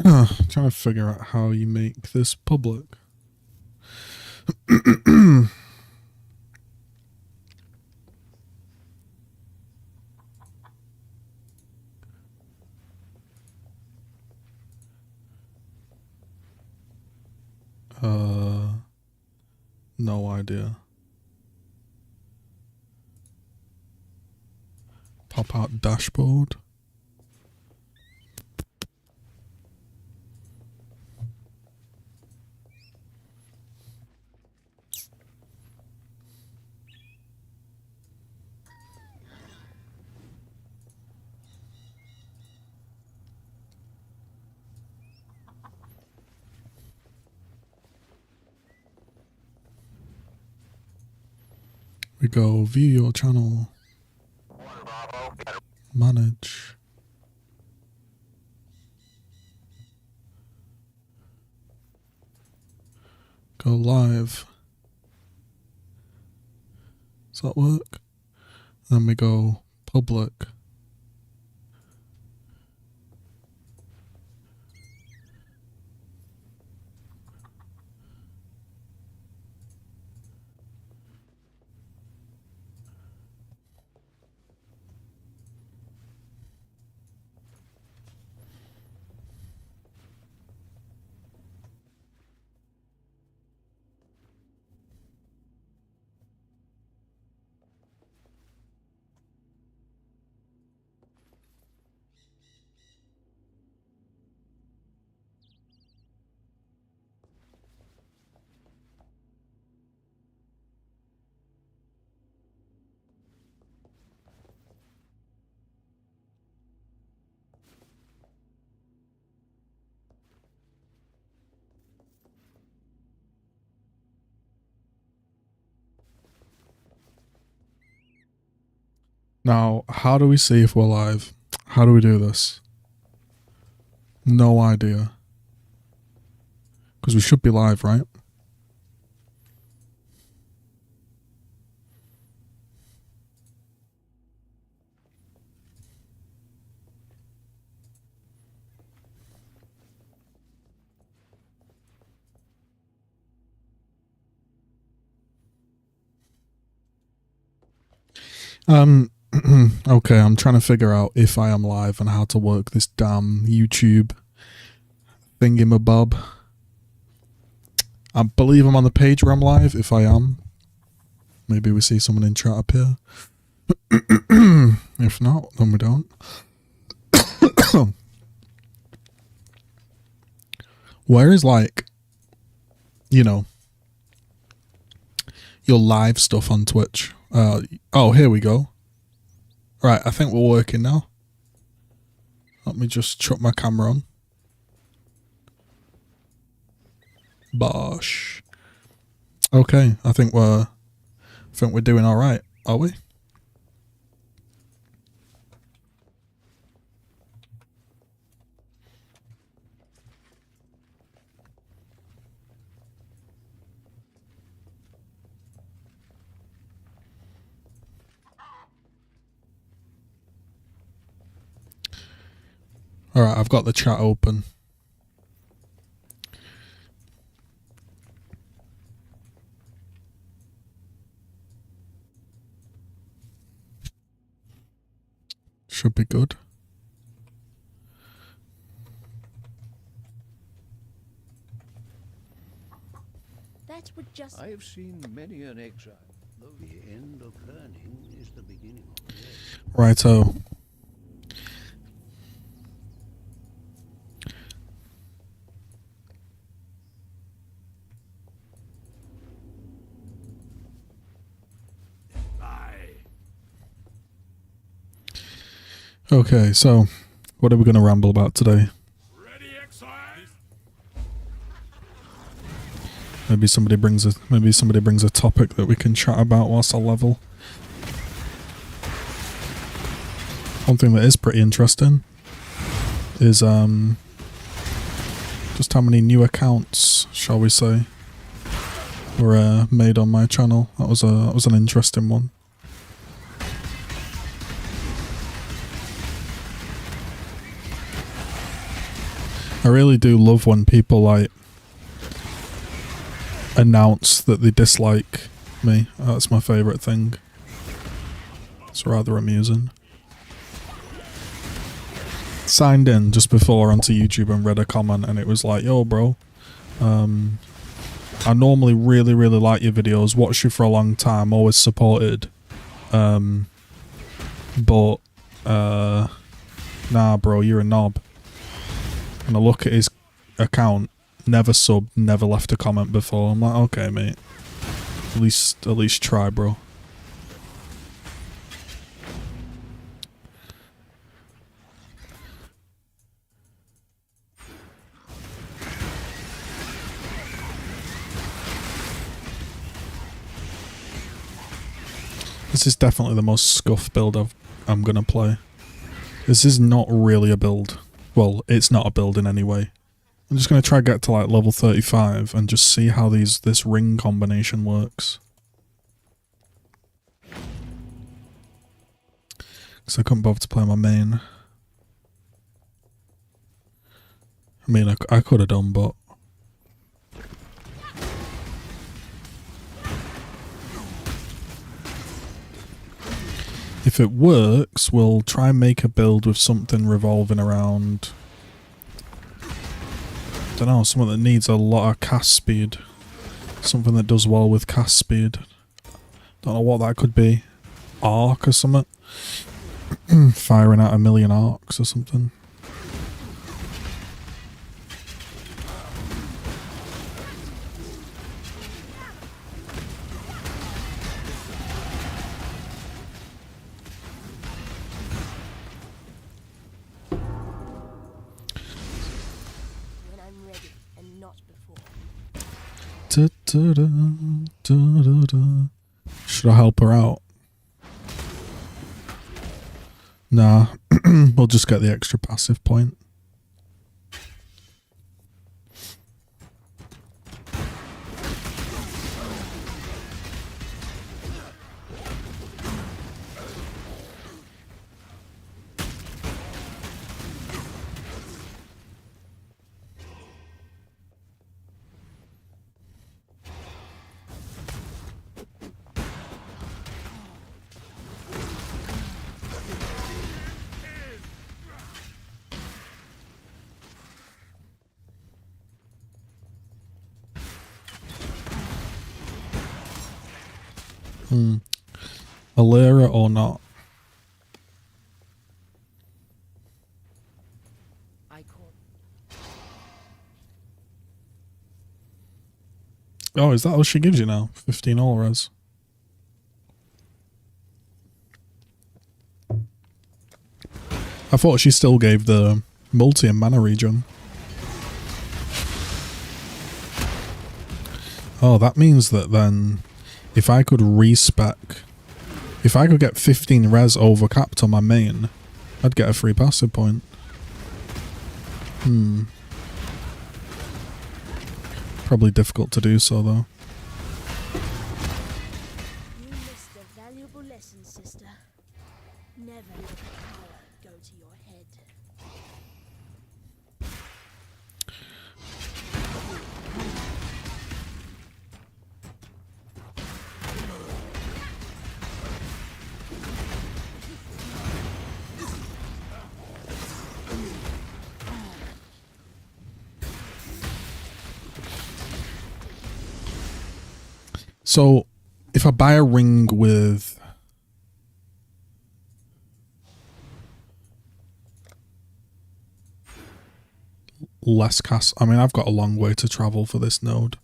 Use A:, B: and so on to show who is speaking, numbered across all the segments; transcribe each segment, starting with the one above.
A: Trying to figure out how you make this public. No idea. Pop out dashboard. We go view your channel. Manage. Go live. Does that work? Then we go public. Now, how do we see if we're live? How do we do this? No idea. Because we should be live, right? Okay, I'm trying to figure out if I am live and how to work this damn YouTube thingamabob. I believe I'm on the page where I'm live. If I am, maybe we see someone in chat appear. If not, then we don't. Where is, like, you know, your live stuff on Twitch? Oh, here we go. Right, I think we're working now. Let me just chuck my camera on. Bosh. Okay, I think we're doing all right, are we? All right, I've got the chat open. Should be good.
B: That would just...
C: I have seen many an exile, though the end of learning is the beginning of learning.
A: Righto. Okay, so what are we going to ramble about today? Maybe somebody brings a topic that we can chat about whilst I level. One thing that is pretty interesting is just how many new accounts, shall we say, were made on my channel. That was an interesting one. I really do love when people like announce that they dislike me. That's my favourite thing. It's rather amusing. Signed in just before onto YouTube and read a comment and it was like, yo bro, I normally really like your videos, watched you for a long time, always supported, but nah bro, you're a knob. And I look at his account, never subbed, never left a comment before. I'm like, okay mate, at least try bro. This is definitely the most scuff build I'm gonna play. This is not really a build. Well, it's not a build in any way. I'm just gonna try to get to like level 35 and just see how this ring combination works. Because I couldn't bother to play my main. I mean, I could have done, but... if it works, we'll try and make a build with something revolving around... I don't know, something that needs a lot of cast speed. Something that does well with cast speed. Don't know what that could be. Arc or something? Firing out 1,000,000 arcs or something. Should I help her out? Nah, we'll just get the extra passive point. Alera or not? Oh, is that all she gives you now? 15 auras. I thought she still gave the multi and mana regen. Oh, that means that then if I could respec, if I could get 15 res over capped on my main, I'd get a free passive point. Probably difficult to do so though.
B: You missed a valuable lesson, sister. Never let power go to your head.
A: So, if I buy a ring with... less cast... I mean, I've got a long way to travel for this node.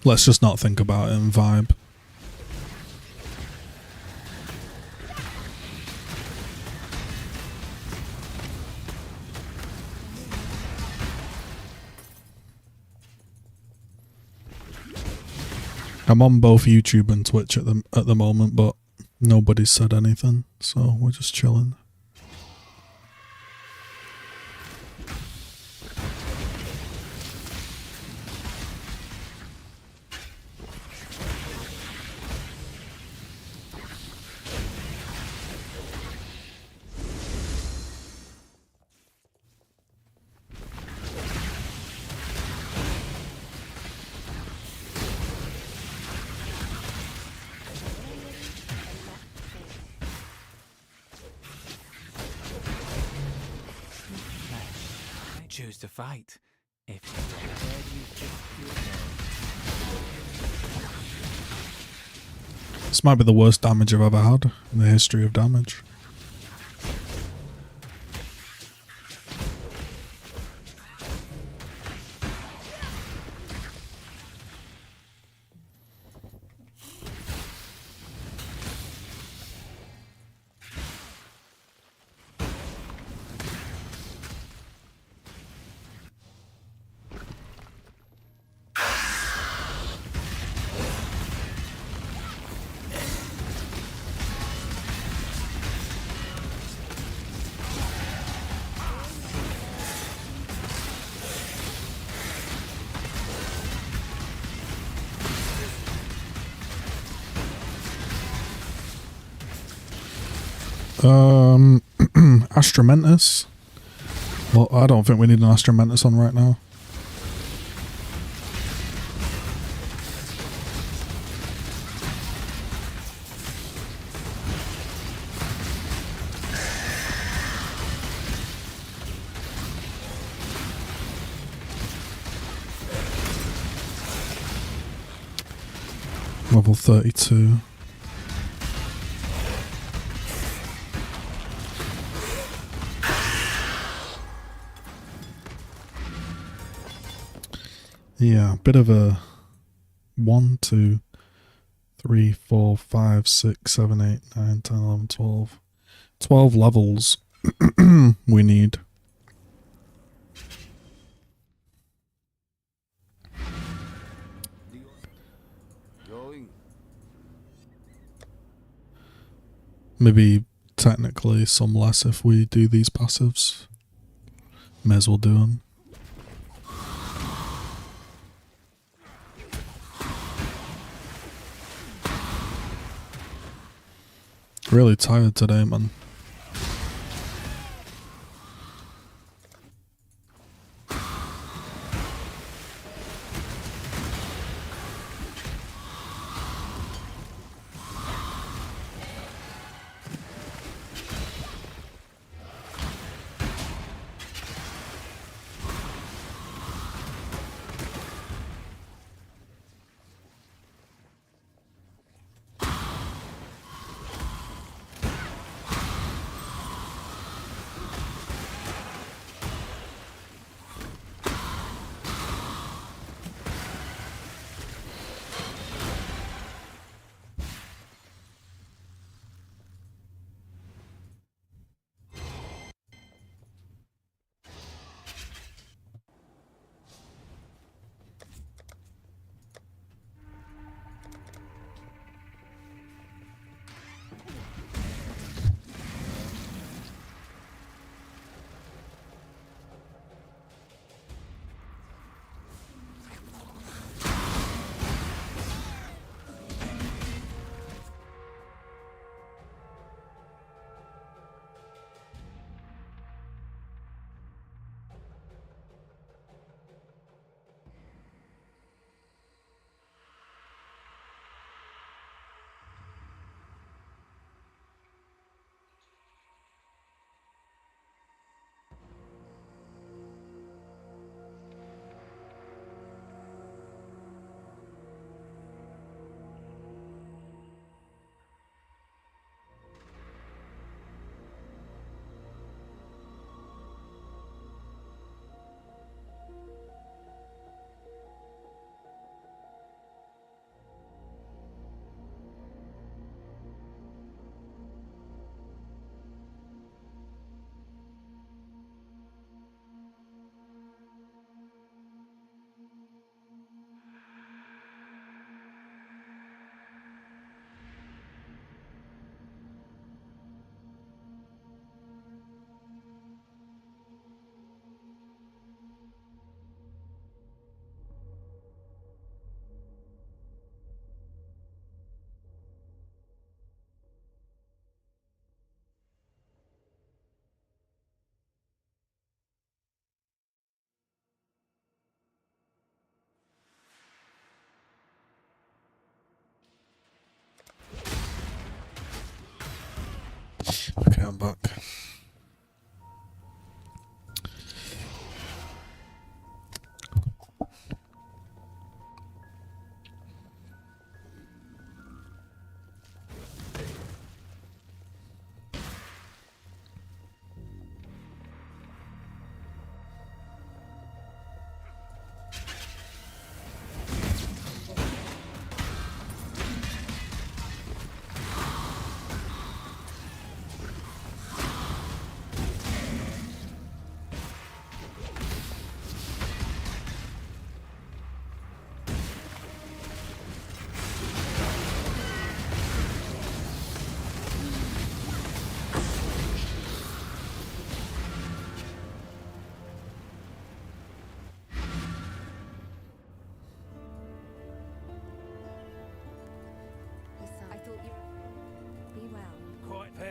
A: Let's just not think about it and vibe. I'm on both YouTube and Twitch at the moment, but nobody's said anything, so we're just chilling.
D: to fight. If you're prepared, you just pure gold.
A: This might be the worst damage I've ever had in the history of damage. Astromentus. Well, I don't think we need an Astromentus on right now. Level 32. Yeah, bit of a 1, 2, 3, 4, 5, 6, 7, 8, 9, 10, 11, 12. 12 levels we need.
C: Going.
A: Maybe technically some less if we do these passives. May as well do them. Really tired today, man. Okay, I'm back.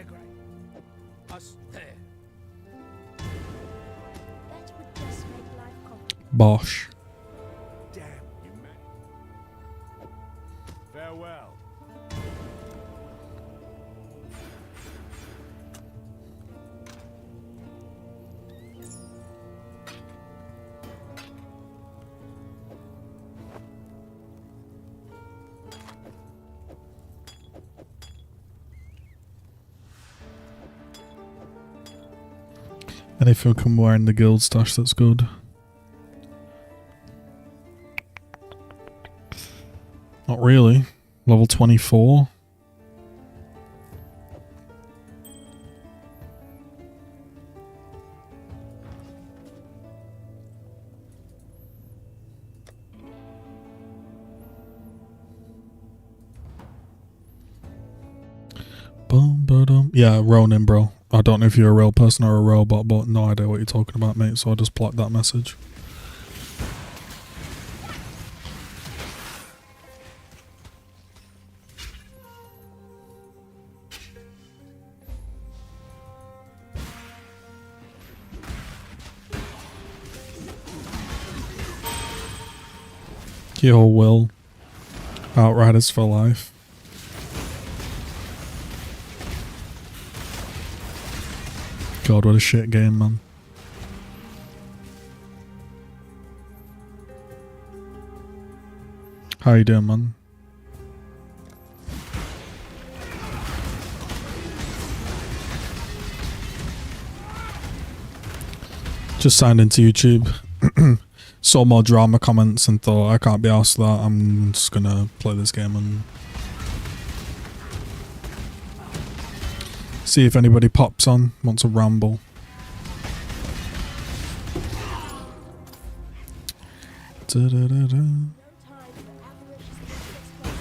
C: They're great. Us there.
B: That would just make life complicated.
A: Bosh.
C: Damn you, man. Farewell.
A: Anything can wear in the guild stash, that's good. Not really. Level 24. Boom, ba-dum. Yeah, Ronin, bro. I don't know if you're a real person or a robot, but no idea what you're talking about, mate, so I just blocked that message. Yo, Will. Outriders for life. God, what a shit game, man. How you doing, man? Just signed into YouTube. Saw more drama comments and thought, I can't be asked that. I'm just gonna play this game and see if anybody pops on, wants a ramble. Da-da-da-da.
B: No time for avaricious exploitation.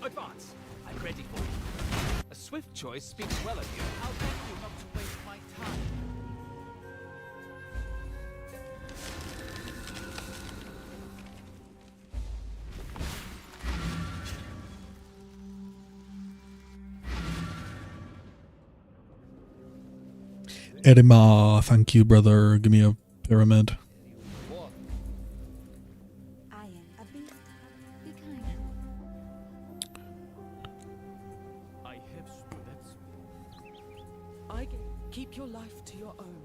D: Advance. I'm ready for you. A swift choice speaks well of you. I'll beg you not to waste my time.
A: Edima, thank you, brother. Give me a pyramid.
E: I am a beast. Be kind.
D: I have that's keep your life to your own.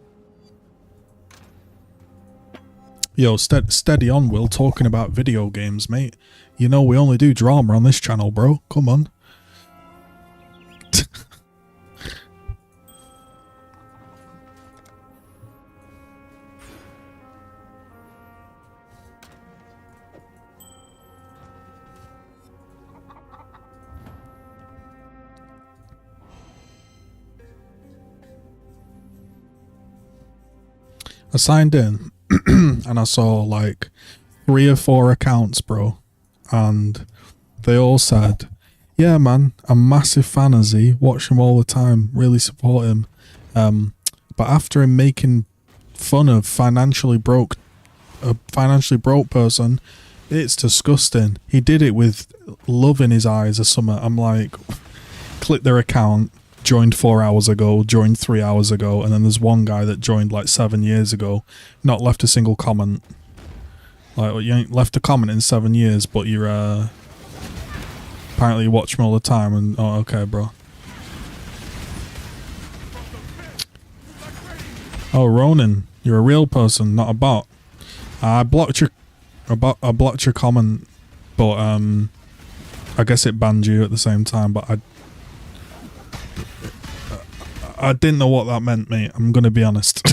A: Yo, steady on, Will, talking about video games, mate. You know we only do drama on this channel, bro. Come on. I signed in and I saw like 3 or 4 accounts, bro, and they all said, yeah, man, I'm a massive fan of Z, watch him all the time, really support him, but after him making fun of a financially broke person, it's disgusting. He did it with love in his eyes or something. I'm like, click their account, joined 4 hours ago, joined 3 hours ago, and then there's one guy that joined like 7 years ago, not left a single comment. Like, you ain't left a comment in 7 years, but you're apparently you watch me all the time, and oh, okay, bro. Oh, Ronin, you're a real person, not a bot. I blocked your comment, but I guess it banned you at the same time, but I didn't know what that meant, mate. I'm gonna be honest.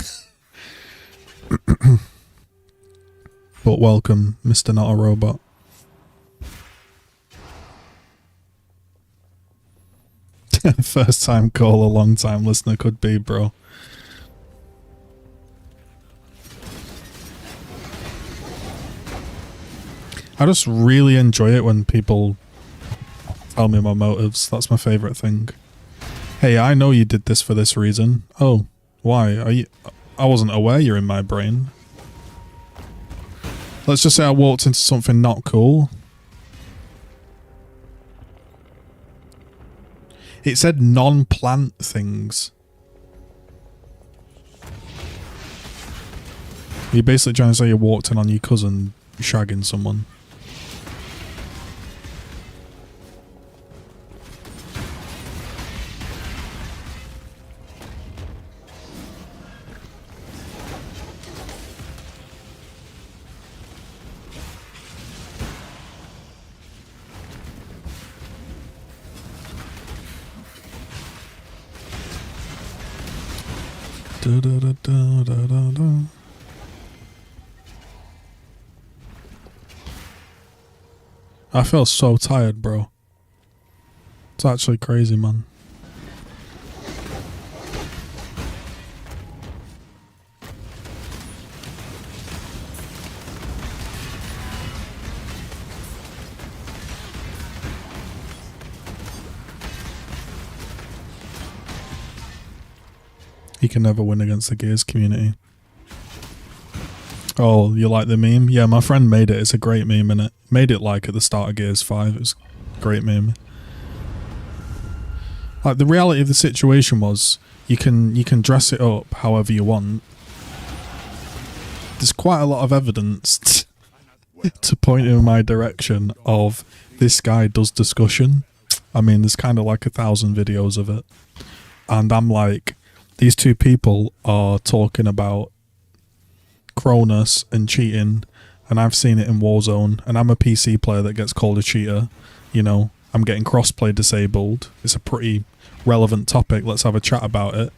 A: But welcome, Mr. Not a Robot. First time call, a long time listener could be, bro. I just really enjoy it when people tell me my motives. That's my favourite thing. Hey, I know you did this for this reason. Oh, Why? Are you... I wasn't aware you're in my brain. Let's just say I walked into something not cool. It said non-plant things. You're basically trying to say you walked in on your cousin shagging someone. Da, da, da, da, da, da, da. I feel so tired, bro. It's actually crazy, man. You can never win against the Gears community. Oh, you like the meme? Yeah, my friend made it. It's a great meme, innit? Made it like at the start of Gears 5. It was a great meme. Like, the reality of the situation was, you can dress it up however you want. There's quite a lot of evidence to point in my direction of this guy does discussion. I mean, there's kind of like 1,000 videos of it. And I'm like, these two people are talking about Cronus and cheating, and I've seen it in Warzone, and I'm a PC player that gets called a cheater. You know, I'm getting crossplay disabled. It's a pretty relevant topic. Let's have a chat about it.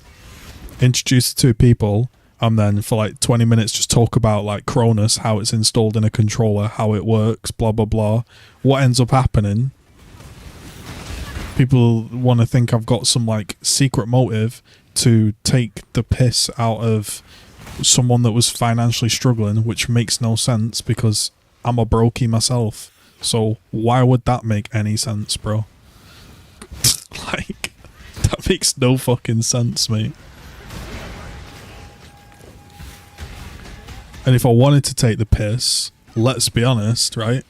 A: Introduce the two people, and then for like 20 minutes just talk about like Cronus, how it's installed in a controller, how it works, blah blah blah. What ends up happening? People want to think I've got some like secret motive to take the piss out of someone that was financially struggling, which makes no sense because I'm a brokey myself. So why would that make any sense, bro? Like, that makes no fucking sense, mate. And if I wanted to take the piss, let's be honest, right?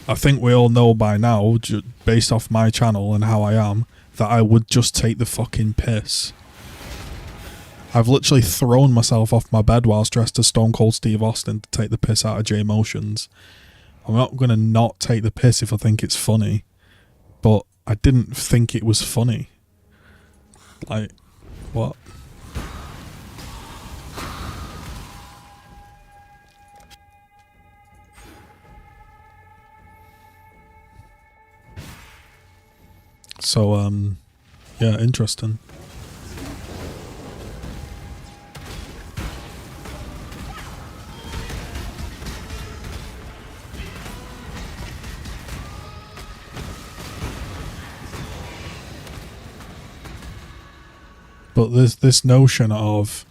A: I think we all know by now, based off my channel and how I am, that I would just take the fucking piss. I've literally thrown myself off my bed whilst dressed as Stone Cold Steve Austin to take the piss out of J Motions. I'm not going to not take the piss if I think it's funny. But I didn't think it was funny. Like, what? So, yeah, interesting. But there's this notion of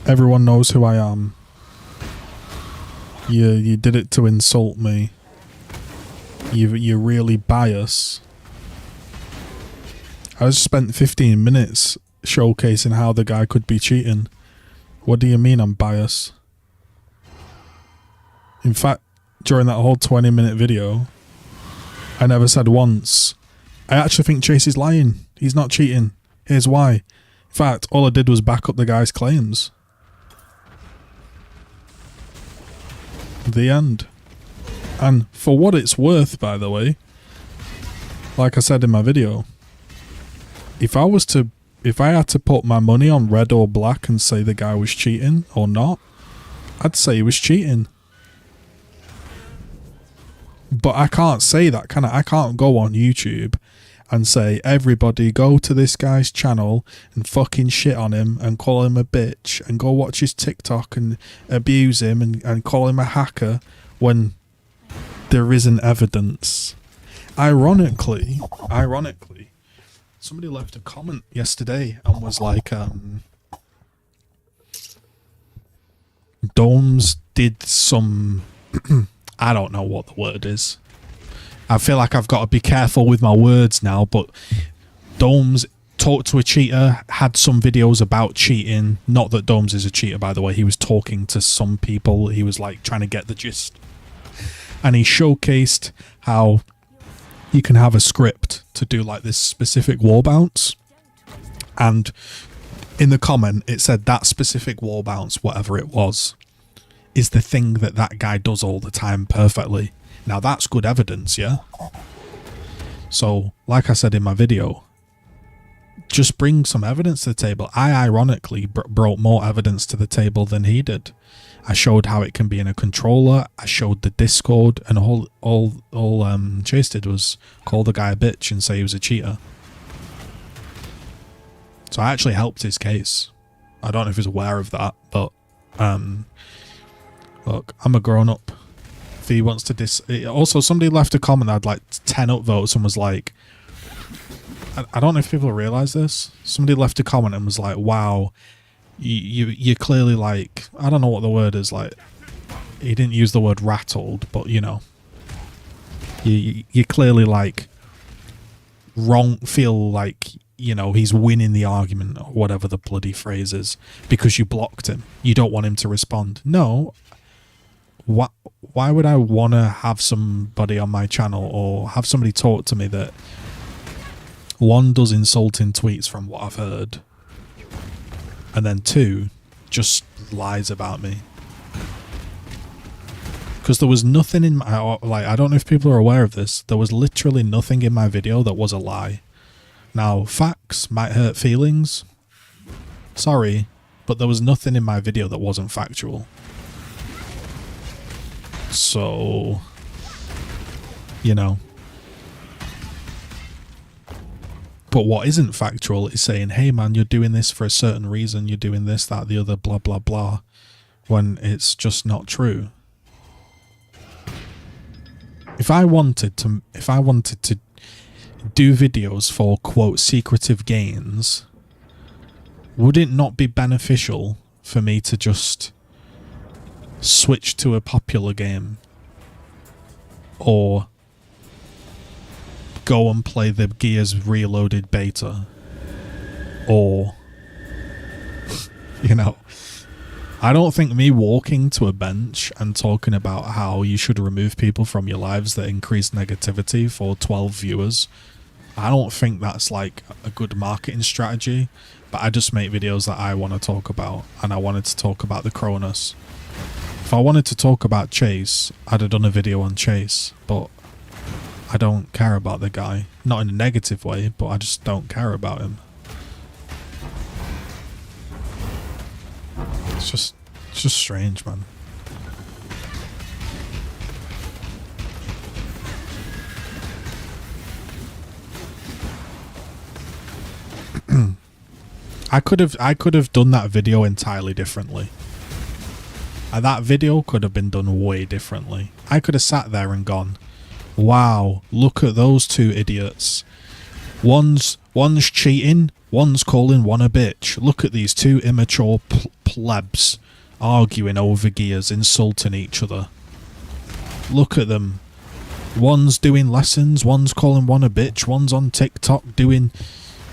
A: everyone knows who I am. You did it to insult me. You're really biased. I just spent 15 minutes showcasing how the guy could be cheating. What do you mean I'm biased? In fact, during that whole 20-minute video, I never said once, I actually think Chase is lying. He's not cheating. Here's why. In fact, all I did was back up the guy's claims. The end. And for what it's worth, by the way, like I said in my video, if I had to put my money on red or black and say the guy was cheating or not, I'd say he was cheating. But I can't say that, can I? I can't go on YouTube and say, everybody go to this guy's channel and fucking shit on him and call him a bitch and go watch his TikTok and abuse him and call him a hacker when there isn't evidence. Ironically, somebody left a comment yesterday and was like, Domes did some... I don't know what the word is. I feel like I've got to be careful with my words now, but Domes talked to a cheater, had some videos about cheating. Not that Domes is a cheater, by the way. He was talking to some people. He was like trying to get the gist. And he showcased how you can have a script to do like this specific wall bounce. And in the comment, it said that specific wall bounce, whatever it was, is the thing that that guy does all the time perfectly. Now that's good evidence, yeah? So, like I said in my video, just bring some evidence to the table. I ironically brought more evidence to the table than he did. I showed how it can be in a controller. I showed the Discord, and all Chase did was call the guy a bitch and say he was a cheater. So I actually helped his case. I don't know if he's aware of that, but look, I'm a grown up. If he wants to also, somebody left a comment that had like 10 upvotes and was like, I don't know if people realize this. Somebody left a comment and was like, wow, you're clearly like, I don't know what the word is, like, he didn't use the word rattled, but you know, you're clearly like feel like, you know, he's winning the argument or whatever the bloody phrase is because you blocked him. You don't want him to respond. No. Why would I want to have somebody on my channel or have somebody talk to me that, one, does insulting tweets from what I've heard, and then two, just lies about me? Because there was nothing in my, like, I don't know if people are aware of this, there was literally nothing in my video that was a lie. Now, facts might hurt feelings. Sorry, but there was nothing in my video that wasn't factual. So, you know. But what isn't factual is saying, hey man, you're doing this for a certain reason, you're doing this, that, the other, blah, blah, blah, when it's just not true. If I wanted to do videos for, quote, secretive gains, would it not be beneficial for me to just switch to a popular game or go and play the Gears Reloaded beta, or you know, I don't think me walking to a bench and talking about how you should remove people from your lives that increase negativity for 12 viewers, I don't think that's like a good marketing strategy. But I just make videos that I want to talk about, and I wanted to talk about the Cronus. If I wanted to talk about Chase, I'd have done a video on Chase, but I don't care about the guy. Not in a negative way, but I just don't care about him. It's just strange, man. I could have done that video entirely differently. And that video could have been done way differently. I could have sat there and gone, wow, look at those two idiots. One's cheating, one's calling one a bitch. Look at these two immature plebs arguing over Gears, insulting each other. Look at them. One's doing lessons, one's calling one a bitch, one's on TikTok doing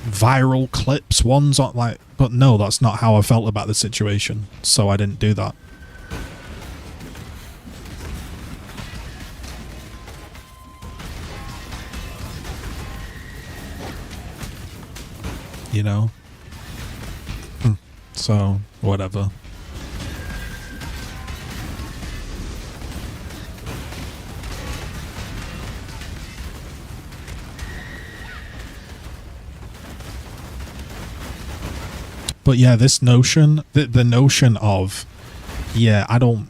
A: viral clips, one's on like, but no, that's not how I felt about the situation, so I didn't do that. You know? So, whatever. But yeah, this notion, the notion of, yeah, I don't,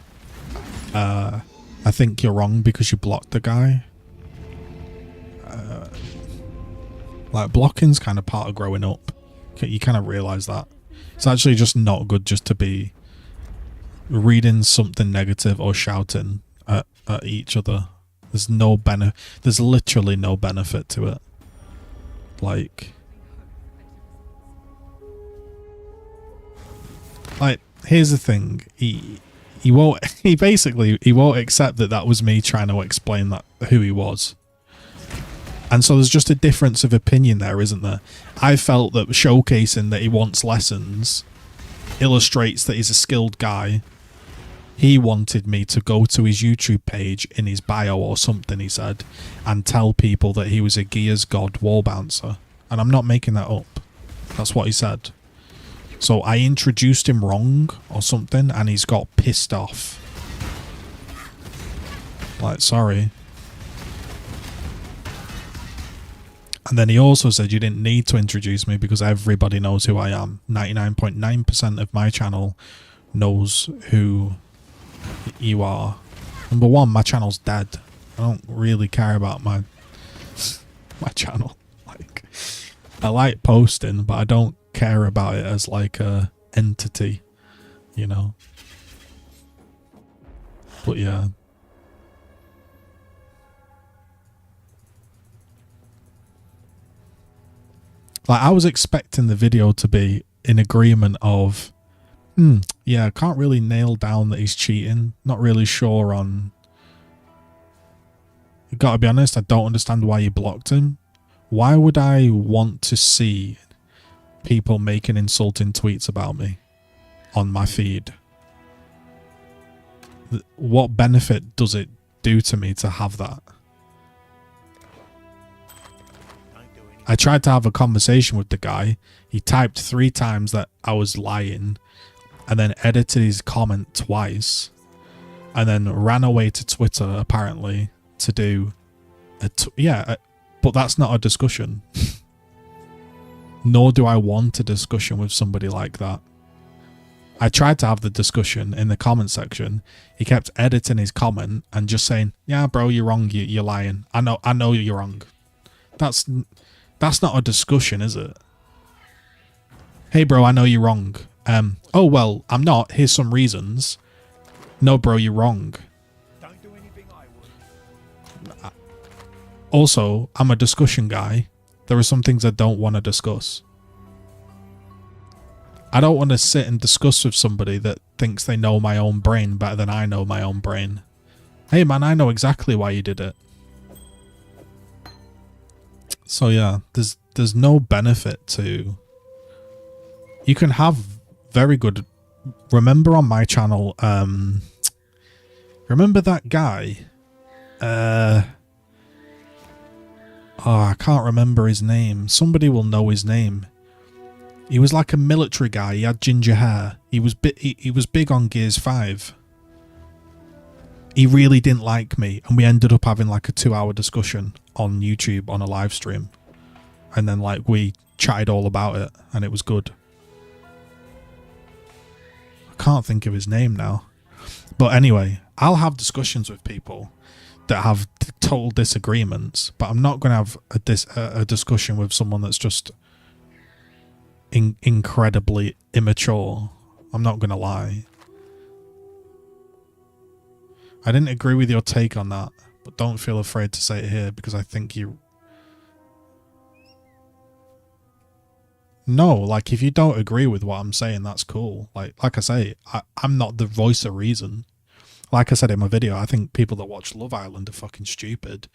A: I think you're wrong because you blocked the guy. Like, blocking's kind of part of growing up. You kind of realise that. It's actually just not good just to be reading something negative or shouting at each other. There's no there's literally no benefit to it. Like, here's the thing. He won't accept that was me trying to explain who he was. And so there's just a difference of opinion there, isn't there? I felt that showcasing that he wants lessons illustrates that he's a skilled guy. He wanted me to go to his YouTube page in his bio or something, he said, and tell people that he was a Gears God wall bouncer. And I'm not making that up. That's what he said. So I introduced him wrong or something, and he's got pissed off. Like, sorry. And then he also said you didn't need to introduce me because everybody knows who I am. 99.9% of my channel knows who you are. Number one, my channel's dead. I don't really care about my channel. Like, I like posting, but I don't care about it as like a entity, you know. But yeah. Like, I was expecting the video to be in agreement of, yeah, I can't really nail down that he's cheating. Not really sure on... You gotta be honest, I don't understand why you blocked him. Why would I want to see people making insulting tweets about me on my feed? What benefit does it do to me to have that? I tried to have a conversation with the guy. He typed 3 times that I was lying and then edited his comment twice and then ran away to Twitter apparently to do but that's not a discussion. Nor do I want a discussion with somebody like that. I tried to have the discussion in the comment section. He kept editing his comment and just saying, yeah, bro, you're wrong. You're lying. I know you're wrong. That's not a discussion, is it? Hey, bro, I know you're wrong. Oh, well, I'm not. Here's some reasons. No, bro, you're wrong.
D: Don't do anything I would.
A: Also, I'm a discussion guy. There are some things I don't want to discuss. I don't want to sit and discuss with somebody that thinks they know my own brain better than I know my own brain. Hey, man, I know exactly why you did it. So yeah, there's no benefit to... You can have very good... Remember on my channel, remember that guy? Oh, I can't remember his name. Somebody will know his name. He was like a military guy. He had ginger hair. He was big on Gears 5. He really didn't like me, and we ended up having like a 2-hour discussion on YouTube on a live stream. And then like we chatted all about it, and it was good. I can't think of his name now. But anyway, I'll have discussions with people that have total disagreements, but I'm not going to have a discussion with someone that's just incredibly immature. I'm not going to lie. I didn't agree with your take on that, but don't feel afraid to say it here because I think you... No, like if you don't agree with what I'm saying, that's cool. Like I say, I'm not the voice of reason. Like I said in my video, I think people that watch Love Island are fucking stupid.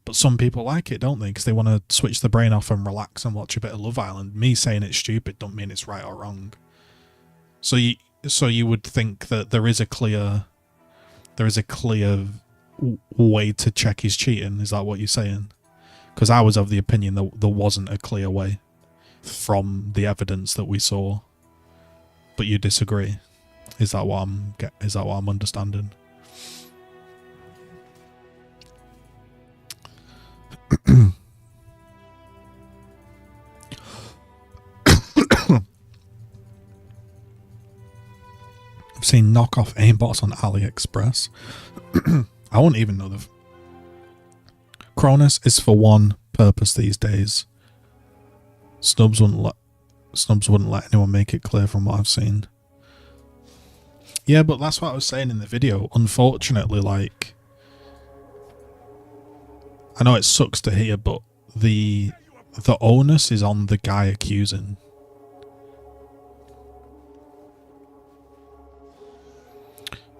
A: But some people like it, don't they? Because they want to switch the brain off and relax and watch a bit of Love Island. Me saying it's stupid don't mean it's right or wrong. So you would think that there is a clear way to check his cheating. Is that what you're saying? Because I was of the opinion that there wasn't a clear way from the evidence that we saw. But you disagree. Is that what I'm understanding? I've seen knockoff aimbots on AliExpress. I wouldn't even know the... Cronus is for one purpose these days. Snubs wouldn't let anyone make it clear from what I've seen. Yeah, but that's what I was saying in the video. Unfortunately, like... I know it sucks to hear, but the onus is on the guy accusing.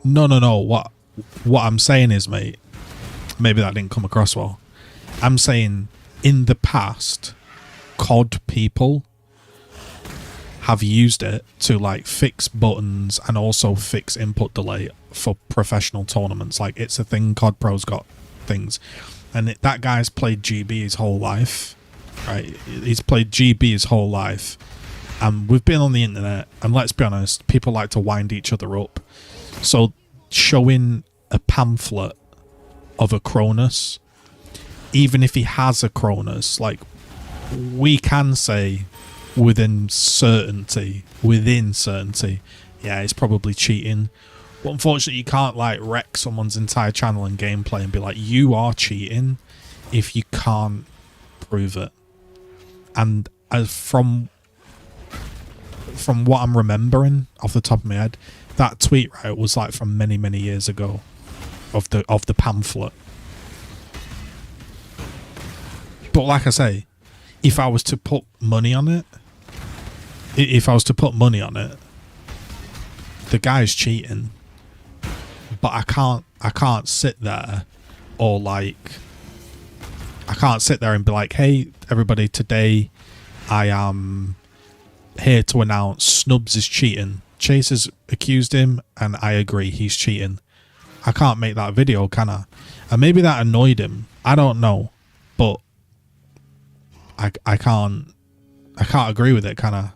A: No. What I'm saying is, mate, maybe that didn't come across well. I'm saying in the past, COD people have used it to like fix buttons and also fix input delay for professional tournaments. Like, it's a thing. COD Pro's got things, and that guy's played GB his whole life, right? He's played GB his whole life, and we've been on the internet, and let's be honest, people like to wind each other up. So showing a pamphlet of a Cronus, even if he has a Cronus, like, we can say within certainty, yeah, it's probably cheating. But unfortunately, you can't like wreck someone's entire channel and gameplay and be like, you are cheating, if you can't prove it. And as from what I'm remembering off the top of my head, that tweet, right, was like from many years ago, of the pamphlet. But like I say, if I was to put money on it, the guy's cheating. But I can't sit there or like, I can't sit there and be like, hey everybody, today I am here to announce Snubs is cheating. Chase has accused him and I agree, he's cheating. I can't make that video, can I? And maybe that annoyed him, I don't know, but I can't agree with it, can I?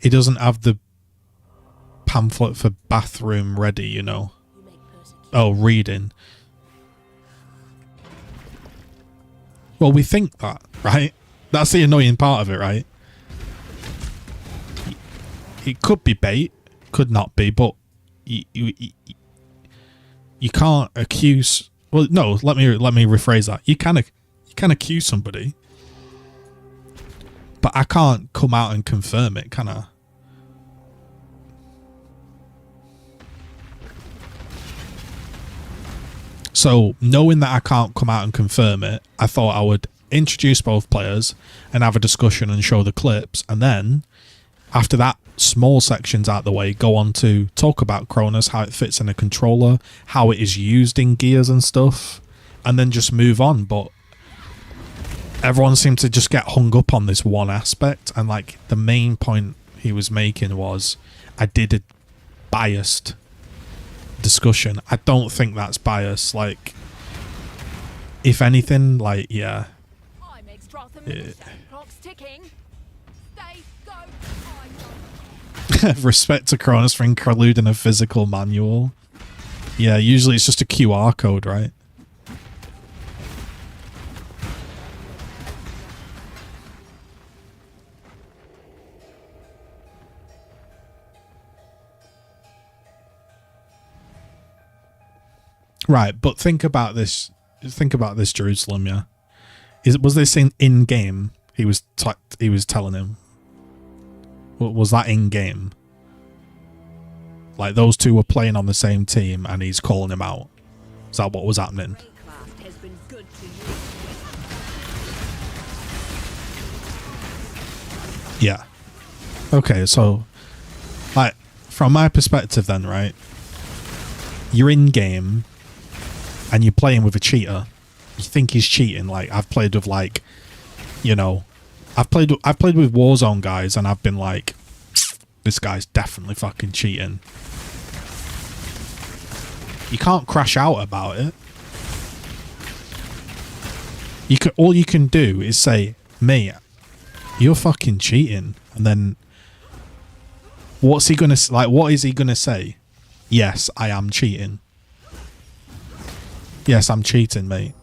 A: He doesn't have the pamphlet for bathroom ready, you know. Oh, reading. Well, we think that, right? That's the annoying part of it, right? It could be bait, could not be, but you can't accuse. Well, no, let me rephrase that. You can accuse somebody, but I can't come out and confirm it, can I? So, knowing that I can't come out and confirm it, I thought I would introduce both players and have a discussion and show the clips, and then after that small section's out the way, go on to talk about Cronus, how it fits in a controller, how it is used in gears and stuff, and then just move on. But everyone seemed to just get hung up on this one aspect, and like the main point he was making was, I did a biased discussion. I don't think that's bias. Like, if anything, like, yeah. Respect to Cronus for including a physical manual. Yeah, usually it's just a QR code, right? Right, but think about this. Think about this, Jerusalem. Yeah, was this in game? He was telling him. Was that in game? Like those two were playing on the same team, and he's calling him out. Is that what was happening? Yeah. Okay, so like from my perspective, then, right? You're in game. And you're playing with a cheater. You think he's cheating. Like, I've played with, like, you know, I've played with Warzone guys, and I've been like, this guy's definitely fucking cheating. You can't crash out about it. All you can do is say, mate, you're fucking cheating, and then what's he gonna like? What is he gonna say? Yes, I am cheating. Yes, I'm cheating, mate.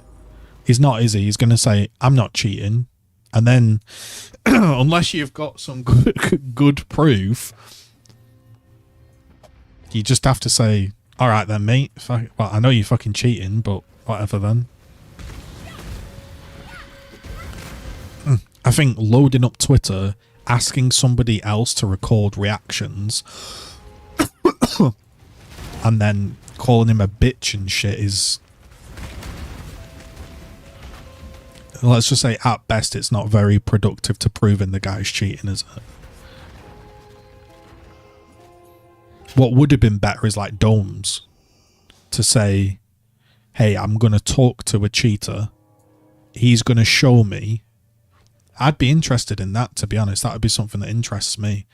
A: He's not, is he? He's going to say, I'm not cheating. And then, unless you've got some good proof, you just have to say, all right then, mate. Well, I know you're fucking cheating, but whatever then. I think loading up Twitter, asking somebody else to record reactions, and then calling him a bitch and shit is... Let's just say, at best, it's not very productive to proving the guy's cheating, is it? What would have been better is like Domes to say, hey, I'm going to talk to a cheater. He's going to show me. I'd be interested in that, to be honest. That would be something that interests me.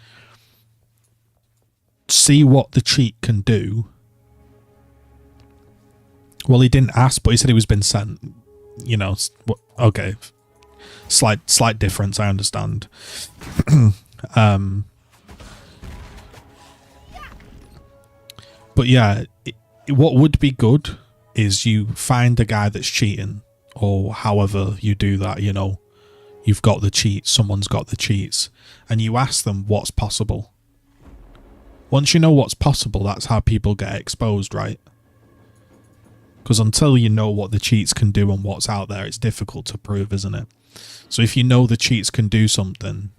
A: See what the cheat can do. Well, he didn't ask, but he said he was been sent. You know, okay. Slight difference, I understand. But yeah, what would be good is you find a guy that's cheating, or however you do that, you know. You've got the cheats, someone's got the cheats, and you ask them what's possible. Once you know what's possible, that's how people get exposed, right? Because until you know what the cheats can do and what's out there, it's difficult to prove, isn't it? So if you know the cheats can do something,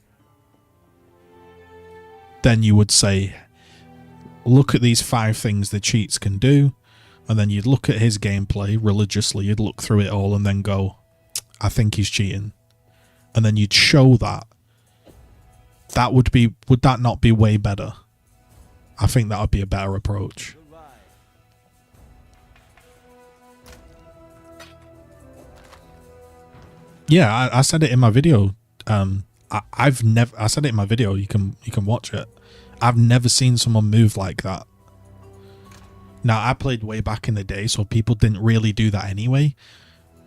A: then you would say, look at these 5 things the cheats can do, and then you'd look at his gameplay religiously, you'd look through it all and then go, I think he's cheating. And then you'd show that. That would that not be way better? I think that would be a better approach. Yeah, I said it in my video. I said it in my video. You can watch it. I've never seen someone move like that. Now, I played way back in the day, so people didn't really do that anyway.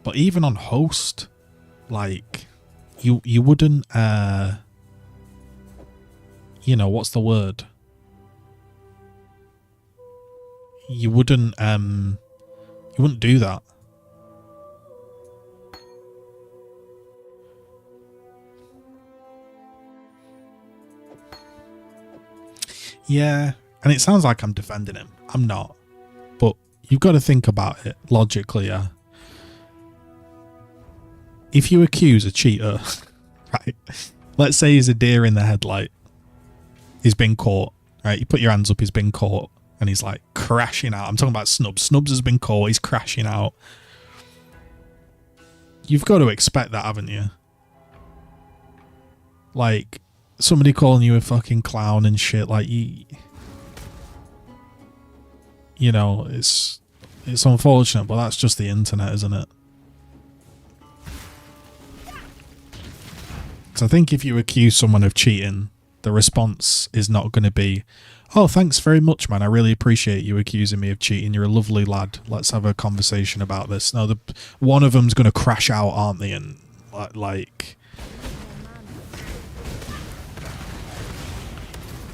A: But even on host, like, you wouldn't, you know, what's the word? You wouldn't do that. Yeah, and it sounds like I'm defending him. I'm not. But you've got to think about it logically, yeah. If you accuse a cheater, right? Let's say he's a deer in the headlight. He's been caught, right? You put your hands up, he's been caught, and he's like crashing out. I'm talking about Snubs. Snubs has been caught, he's crashing out. You've got to expect that, haven't you? Like, somebody calling you a fucking clown and shit, like, you know, it's unfortunate, but that's just the internet, isn't it? So I think if you accuse someone of cheating, the response is not going to be, oh, thanks very much, man, I really appreciate you accusing me of cheating, you're a lovely lad, let's have a conversation about this. No, one of them's going to crash out, aren't they? And like,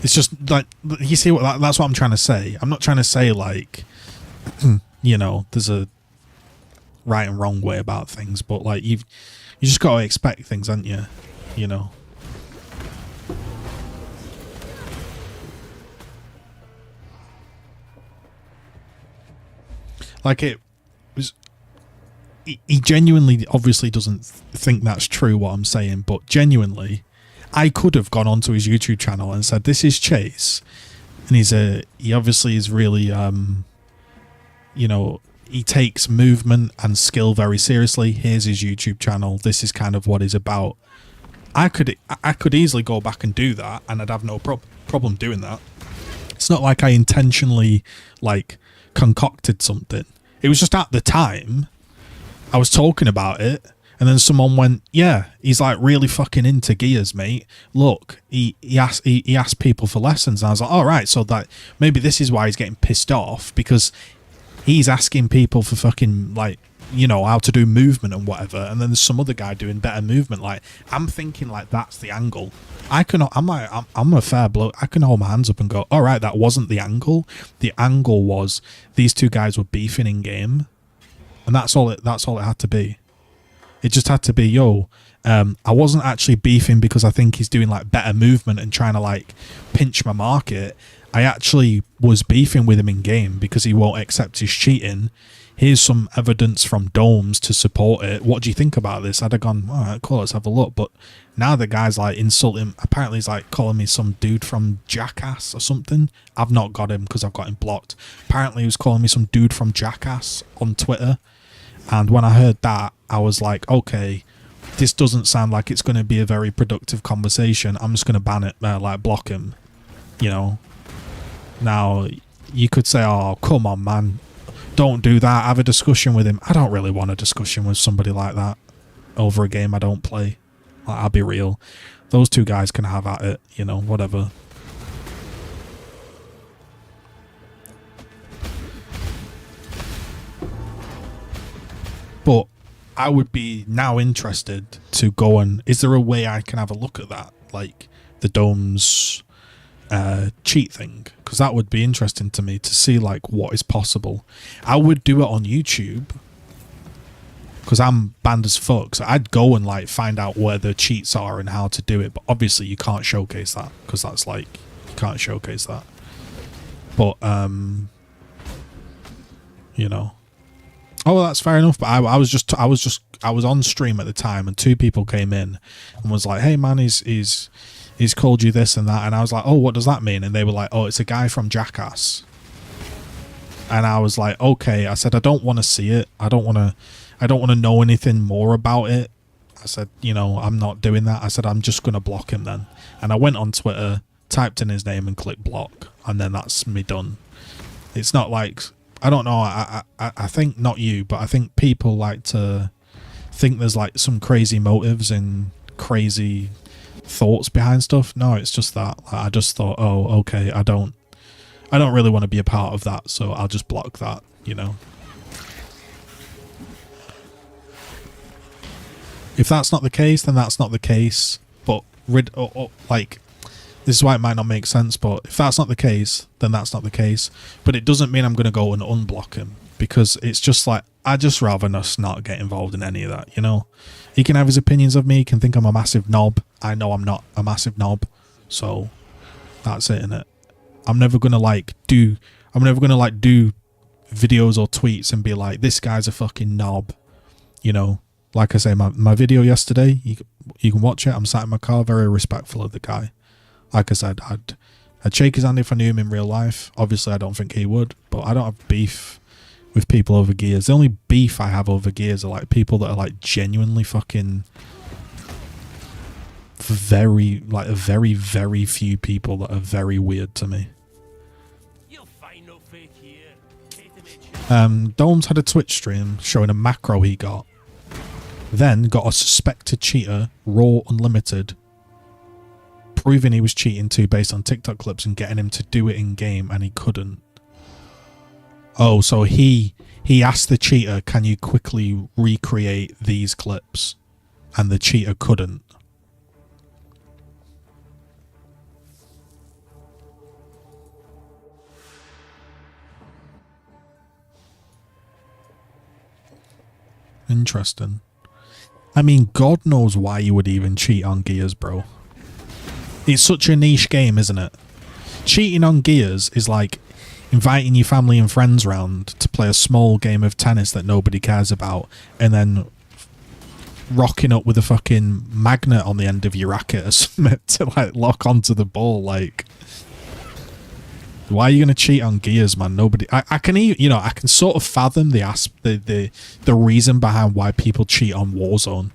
A: it's just like, you see what that's what I'm trying to say. I'm not trying to say like, you know, there's a right and wrong way about things, but like you just got to expect things, haven't you? You know. Like, it was, he genuinely obviously doesn't think that's true what I'm saying, but genuinely I could have gone onto his YouTube channel and said, this is Chase, and he obviously is really you know, he takes movement and skill very seriously. Here's his YouTube channel, this is kind of what he's about. I could easily go back and do that, and I'd have no problem doing that. It's not like I intentionally like concocted something. It was just at the time I was talking about it, and then someone went, yeah, he's like really fucking into gears, mate. Look, he asked people for lessons, and I was like, all right, so that maybe this is why he's getting pissed off, because he's asking people for fucking, like, you know, how to do movement and whatever, and then there's some other guy doing better movement. Like, I'm thinking like that's the angle. I'm a fair bloke. I can hold my hands up and go, all right, that wasn't the angle. The angle was these two guys were beefing in game, and that's all it had to be. It just had to be, yo, I wasn't actually beefing because I think he's doing like better movement and trying to like pinch my market. I actually was beefing with him in game because he won't accept his cheating. Here's some evidence from Domes to support it. What do you think about this? I'd have gone, all right, cool, let's have a look. But now the guy's like insulting. Apparently he's like calling me some dude from Jackass or something. I've not got him because I've got him blocked. Apparently he was calling me some dude from Jackass on Twitter. And when I heard that, I was like, okay, this doesn't sound like it's going to be a very productive conversation. I'm just going to ban it, like block him, you know. Now, you could say, oh, come on, man. don't do that. Have a discussion with him. I don't really want a discussion with somebody like that over a game I don't play. Like, I'll be real. Those two guys can have at it, you know, whatever. But I would be now interested to go and... Is there a way I can have a look at that? Like, the Dome's cheat thing? Because that would be interesting to me to see, like, what is possible. I would do it on YouTube. Because I'm banned as fuck. So I'd go and, like, find out where the cheats are and how to do it. But obviously you can't showcase that. Because that's, like... You can't showcase that. But, you know... Oh, well, that's fair enough. But I was on stream at the time, and two people came in and was like, "Hey, man, he's called you this and that," and I was like, "Oh, what does that mean?" And they were like, "Oh, it's a guy from Jackass." And I was like, "Okay." I said, "I don't want to see it. I don't want to know anything more about it." I said, "You know, I'm not doing that." I said, "I'm just gonna block him then." And I went on Twitter, typed in his name, and clicked block, and then that's me done. It's not like. I don't know, I think not you, but I think people like to think there's like some crazy motives and crazy thoughts behind stuff. No, it's just that. Like, I just thought, oh, okay, I don't really want to be a part of that, so I'll just block that, you know. If that's not the case, then that's not the case. But like, this is why it might not make sense, but if that's not the case, then that's not the case. But it doesn't mean I'm going to go and unblock him, because it's just like, I'd just rather not get involved in any of that, you know? He can have his opinions of me, he can think I'm a massive knob. I know I'm not a massive knob, so that's it, innit? I'm never going to do videos or tweets and be like, this guy's a fucking knob, you know? Like I say, my video yesterday, you can watch it. I'm sat in my car, very respectful of the guy. Like I said, I'd shake his hand if I knew him in real life. Obviously, I don't think he would, but I don't have beef with people over gears. The only beef I have over gears are like people that are like genuinely fucking very, very few people that are very weird to me.
D: You'll find no faith here.
A: Domes had a Twitch stream showing a macro he got. Then got a suspected cheater, Raw Unlimited, proving he was cheating too based on TikTok clips and getting him to do it in game, and he couldn't. Oh, so he asked the cheater, can you quickly recreate these clips? And the cheater couldn't. Interesting. I mean, God knows why you would even cheat on Gears, bro. It's such a niche game, isn't it? Cheating on Gears is like inviting your family and friends round to play a small game of tennis that nobody cares about, and then rocking up with a fucking magnet on the end of your racket or something to like lock onto the ball. Like, why are you gonna cheat on Gears, man? Nobody. I can, you know, I can sort of fathom the reason behind why people cheat on Warzone.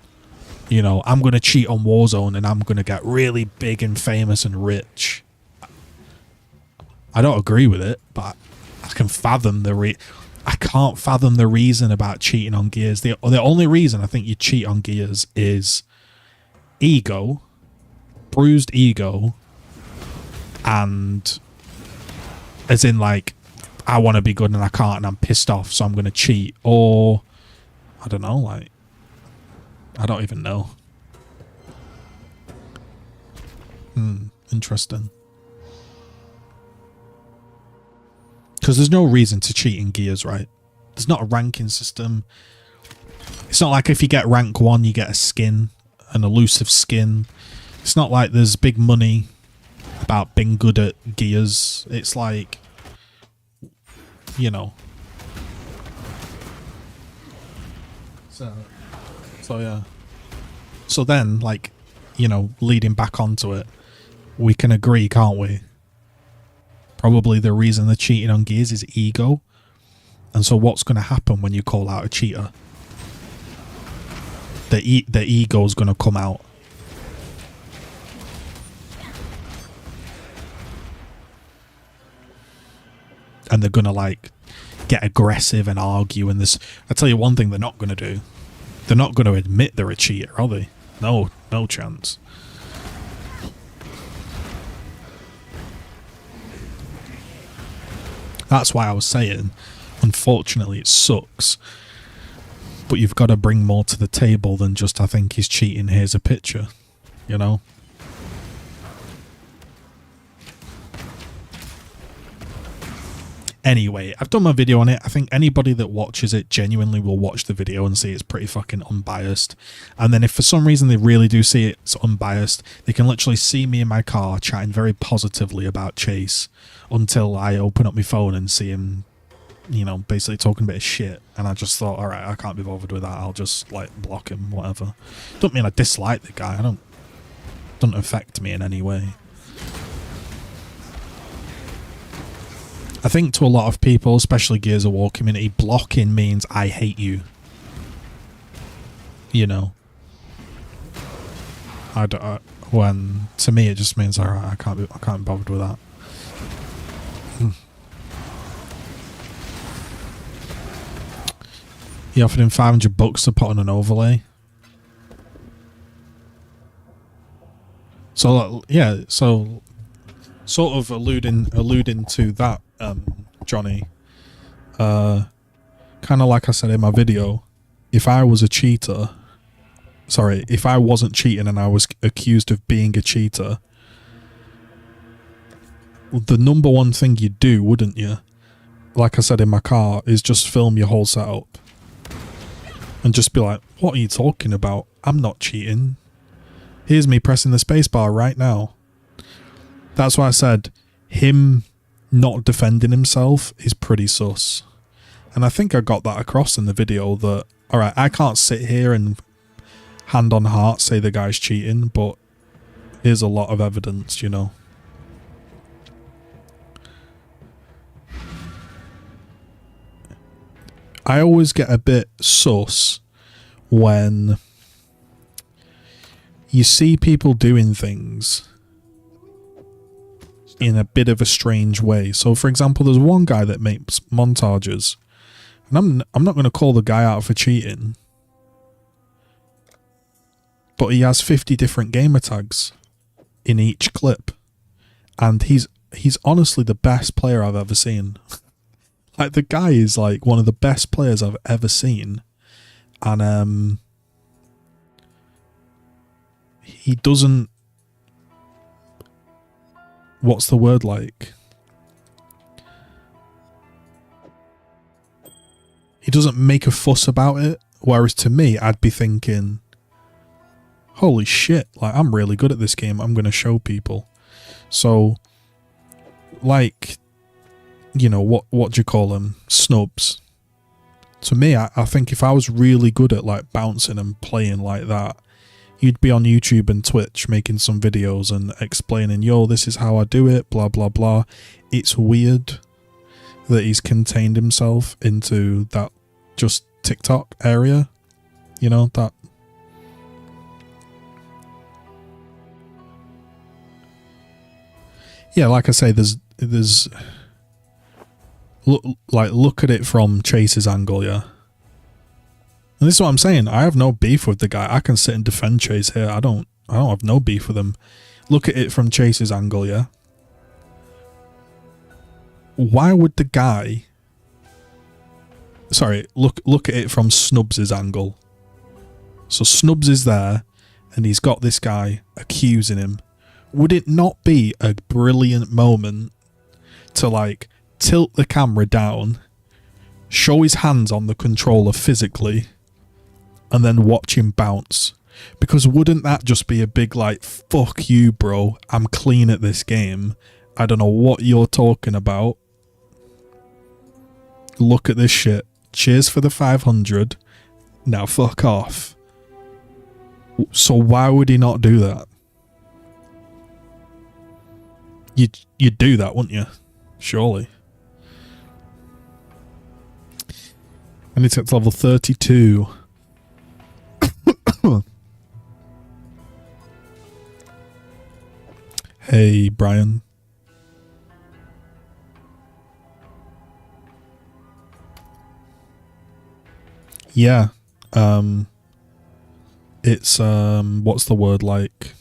A: You know, I'm going to cheat on Warzone and I'm going to get really big and famous and rich. I don't agree with it, but I can fathom I can't fathom the reason about cheating on Gears. The only reason I think you cheat on Gears is ego, bruised ego, and as in like, I want to be good and I can't and I'm pissed off, so I'm going to cheat. Or, I don't know, like, I don't even know. Interesting. Because there's no reason to cheat in Gears, right? There's not a ranking system. It's not like if you get rank 1, you get a skin, an elusive skin. It's not like there's big money about being good at Gears. It's like, you know. So yeah. So then, like, you know, leading back onto it, we can agree, can't we? Probably the reason they're cheating on Gears is ego. And so what's going to happen when you call out a cheater? The ego's going to come out. And they're going to, like, get aggressive and argue. And this, I tell you one thing they're not going to do. They're not going to admit they're a cheater, are they? No chance. That's why I was saying, unfortunately, it sucks. But you've got to bring more to the table than just, I think he's cheating, here's a picture. You know? Anyway, I've done my video on it. I think anybody that watches it genuinely will watch the video and see it's pretty fucking unbiased. And then if for some reason they really do see it's unbiased, they can literally see me in my car chatting very positively about Chase until I open up my phone and see him, you know, basically talking a bit of shit. And I just thought, alright, I can't be bothered with that. I'll just, like, block him, whatever. Don't mean I dislike the guy. Doesn't affect me in any way. I think to a lot of people, especially Gears of War community, blocking means I hate you. You know. When to me it just means alright, I can't be bothered with that. He offered him $500 to put on an overlay. So yeah, so sort of alluding to that, Johnny. Kind of like I said in my video, if I was a cheater, sorry, if I wasn't cheating and I was accused of being a cheater, the number one thing you'd do, wouldn't you? Like I said in my car, is just film your whole setup. And just be like, what are you talking about? I'm not cheating. Here's me pressing the spacebar right now. That's why I said him not defending himself is pretty sus. And I think I got that across in the video that, alright, I can't sit here and hand on heart say the guy's cheating, but here's a lot of evidence, you know. I always get a bit sus when you see people doing things in a bit of a strange way. So for example, there's one guy that makes montages, and I'm not going to call the guy out for cheating, but he has 50 different gamer tags in each clip, and he's honestly the best player I've ever seen. Like, the guy is like one of the best players I've ever seen, and he doesn't, what's the word, like, he doesn't make a fuss about it, whereas to me I'd be thinking, holy shit, like, I'm really good at this game, I'm going to show people. So, like, you know, what do you call them? Snubs. To me, I think if I was really good at, like, bouncing and playing like that, you'd be on YouTube and Twitch making some videos and explaining, yo, this is how I do it, blah, blah, blah. It's weird that he's contained himself into that just TikTok area. You know, that... Yeah, like I say, there's... Look at it from Chase's angle, yeah. And this is what I'm saying. I have no beef with the guy. I can sit and defend Chase here. I don't have no beef with him. Look at it from Chase's angle, yeah. Why would the guy... Sorry, look at it from Snubs' angle. So Snubs is there, and he's got this guy accusing him. Would it not be a brilliant moment to, like, tilt the camera down, show his hands on the controller physically, and then watch him bounce? Because wouldn't that just be a big, like, fuck you, bro, I'm clean at this game, I don't know what you're talking about, look at this shit, cheers for the 500, now fuck off. So why would he not do that? You'd do that, wouldn't you? Surely. I need to get to level 32. Hey, Brian. Yeah. It's what's the word like?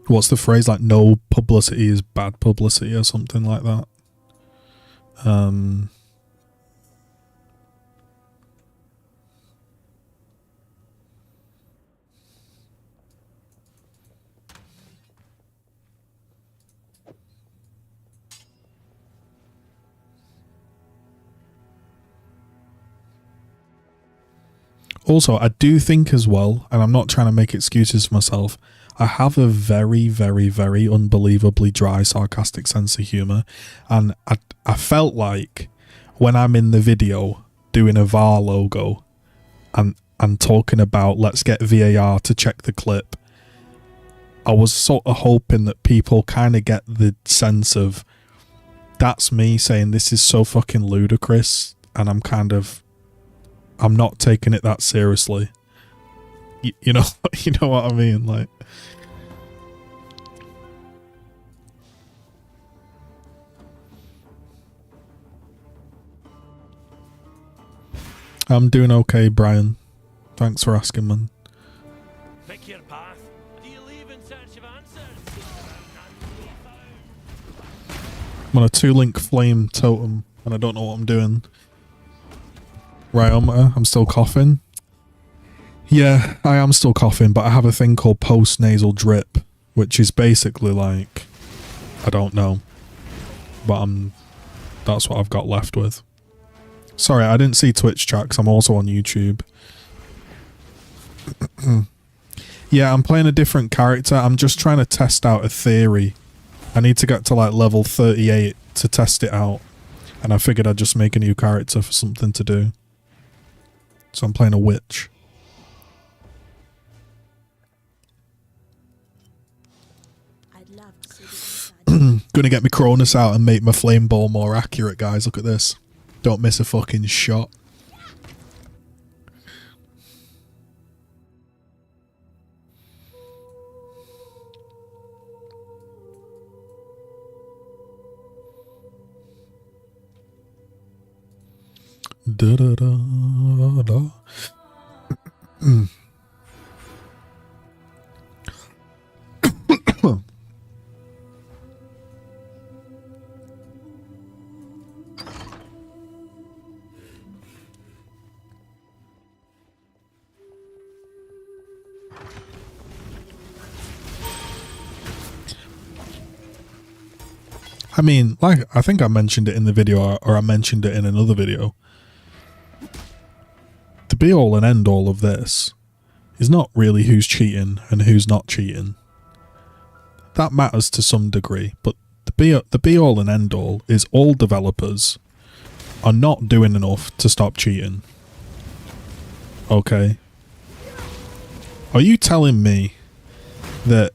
A: What's the phrase, like no publicity is bad publicity or something like that? Also, I do think as well, and I'm not trying to make excuses for myself, I have a very, very, very unbelievably dry, sarcastic sense of humour. And I felt like when I'm in the video doing a VAR logo and talking about let's get VAR to check the clip, I was sort of hoping that people kind of get the sense of that's me saying this is so fucking ludicrous, and I'm not taking it that seriously. You know, you know what I mean? Like, I'm doing okay, Brian. Thanks for asking, man.
F: Pick your path. Do you leave in search of answers?
A: I'm on a 2-link flame totem, and I don't know what I'm doing. Ryometer, I'm still coughing. Yeah, I am still coughing, but I have a thing called post-nasal drip, which is basically like, I don't know, but that's what I've got left with. Sorry, I didn't see Twitch chat because I'm also on YouTube. Yeah, I'm playing a different character. I'm just trying to test out a theory. I need to get to like level 38 to test it out, and I figured I'd just make a new character for something to do. So I'm playing a witch.
B: I'd love to see the inside.
A: Gonna get my Cronus out and make my flame ball more accurate, guys. Look at this. Don't miss a fucking shot. Da da da da. I mean, like, I think I mentioned it in the video, or I mentioned it in another video. The be all and end all of this is not really who's cheating and who's not cheating. That matters to some degree, but the be all and end all is all developers are not doing enough to stop cheating. Okay? Are you telling me that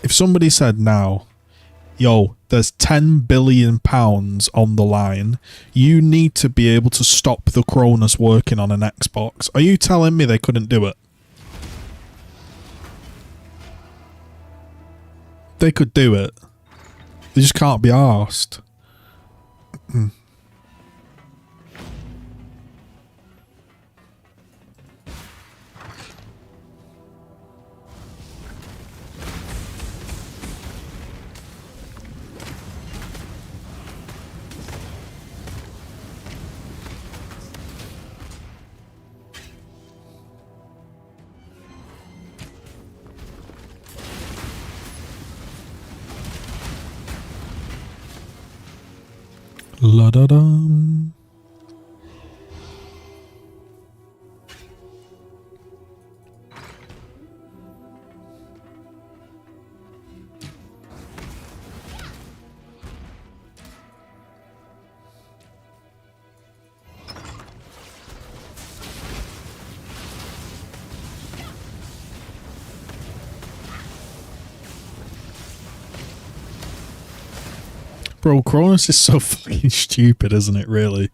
A: if somebody said now, yo, there's £10 billion on the line, you need to be able to stop the Cronus working on an Xbox, are you telling me they couldn't do it? They could do it. They just can't be arsed. La da dum. Bro, Cronus is so fucking stupid, isn't it, really?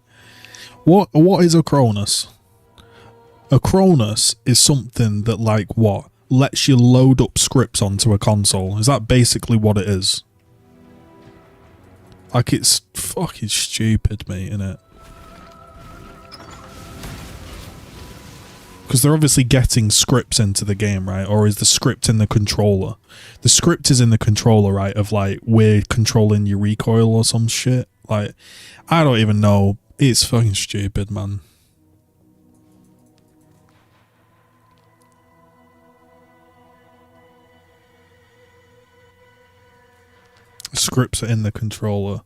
A: What is a Cronus? A Cronus is something that, like, what? Lets you load up scripts onto a console. Is that basically what it is? Like, it's fucking stupid, mate, innit? Because they're obviously getting scripts into the game, right? Or is the script in the controller? The script is in the controller, right? Of like, we're controlling your recoil or some shit. Like, I don't even know. It's fucking stupid, man. Scripts are in the controller.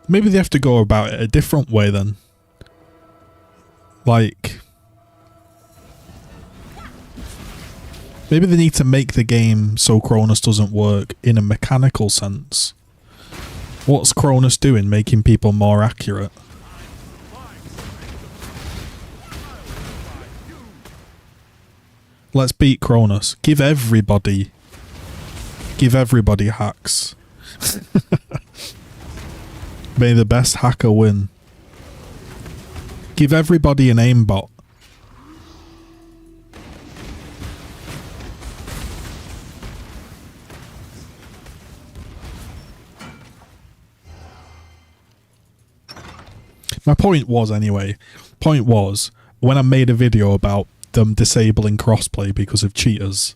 A: Maybe they have to go about it a different way then. Like, maybe they need to make the game so Cronus doesn't work in a mechanical sense. What's Cronus doing? Making people more accurate. Let's beat Cronus. Give everybody hacks. May the best hacker win. Give everybody an aimbot. My point was, anyway, when I made a video about them disabling crossplay because of cheaters,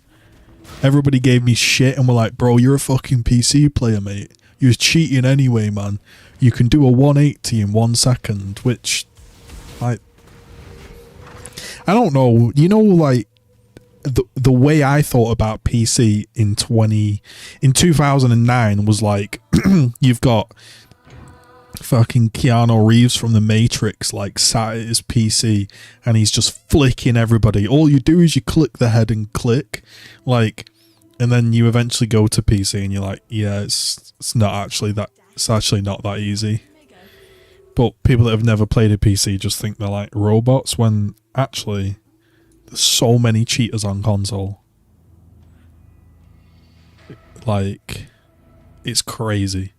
A: everybody gave me shit and were like, bro, you're a fucking PC player, mate. You're cheating anyway, man. You can do a 180 in 1 second, which, like, I don't know. You know, like, the way I thought about PC in 2009 was like, you've got fucking Keanu Reeves from The Matrix, like, sat at his PC and he's just flicking everybody. All you do is you click the head and click, like, and then you eventually go to PC and you're like, yeah, it's not actually that. It's actually not that easy. But people that have never played a PC just think they're like robots, when actually there's so many cheaters on console. Like, it's crazy.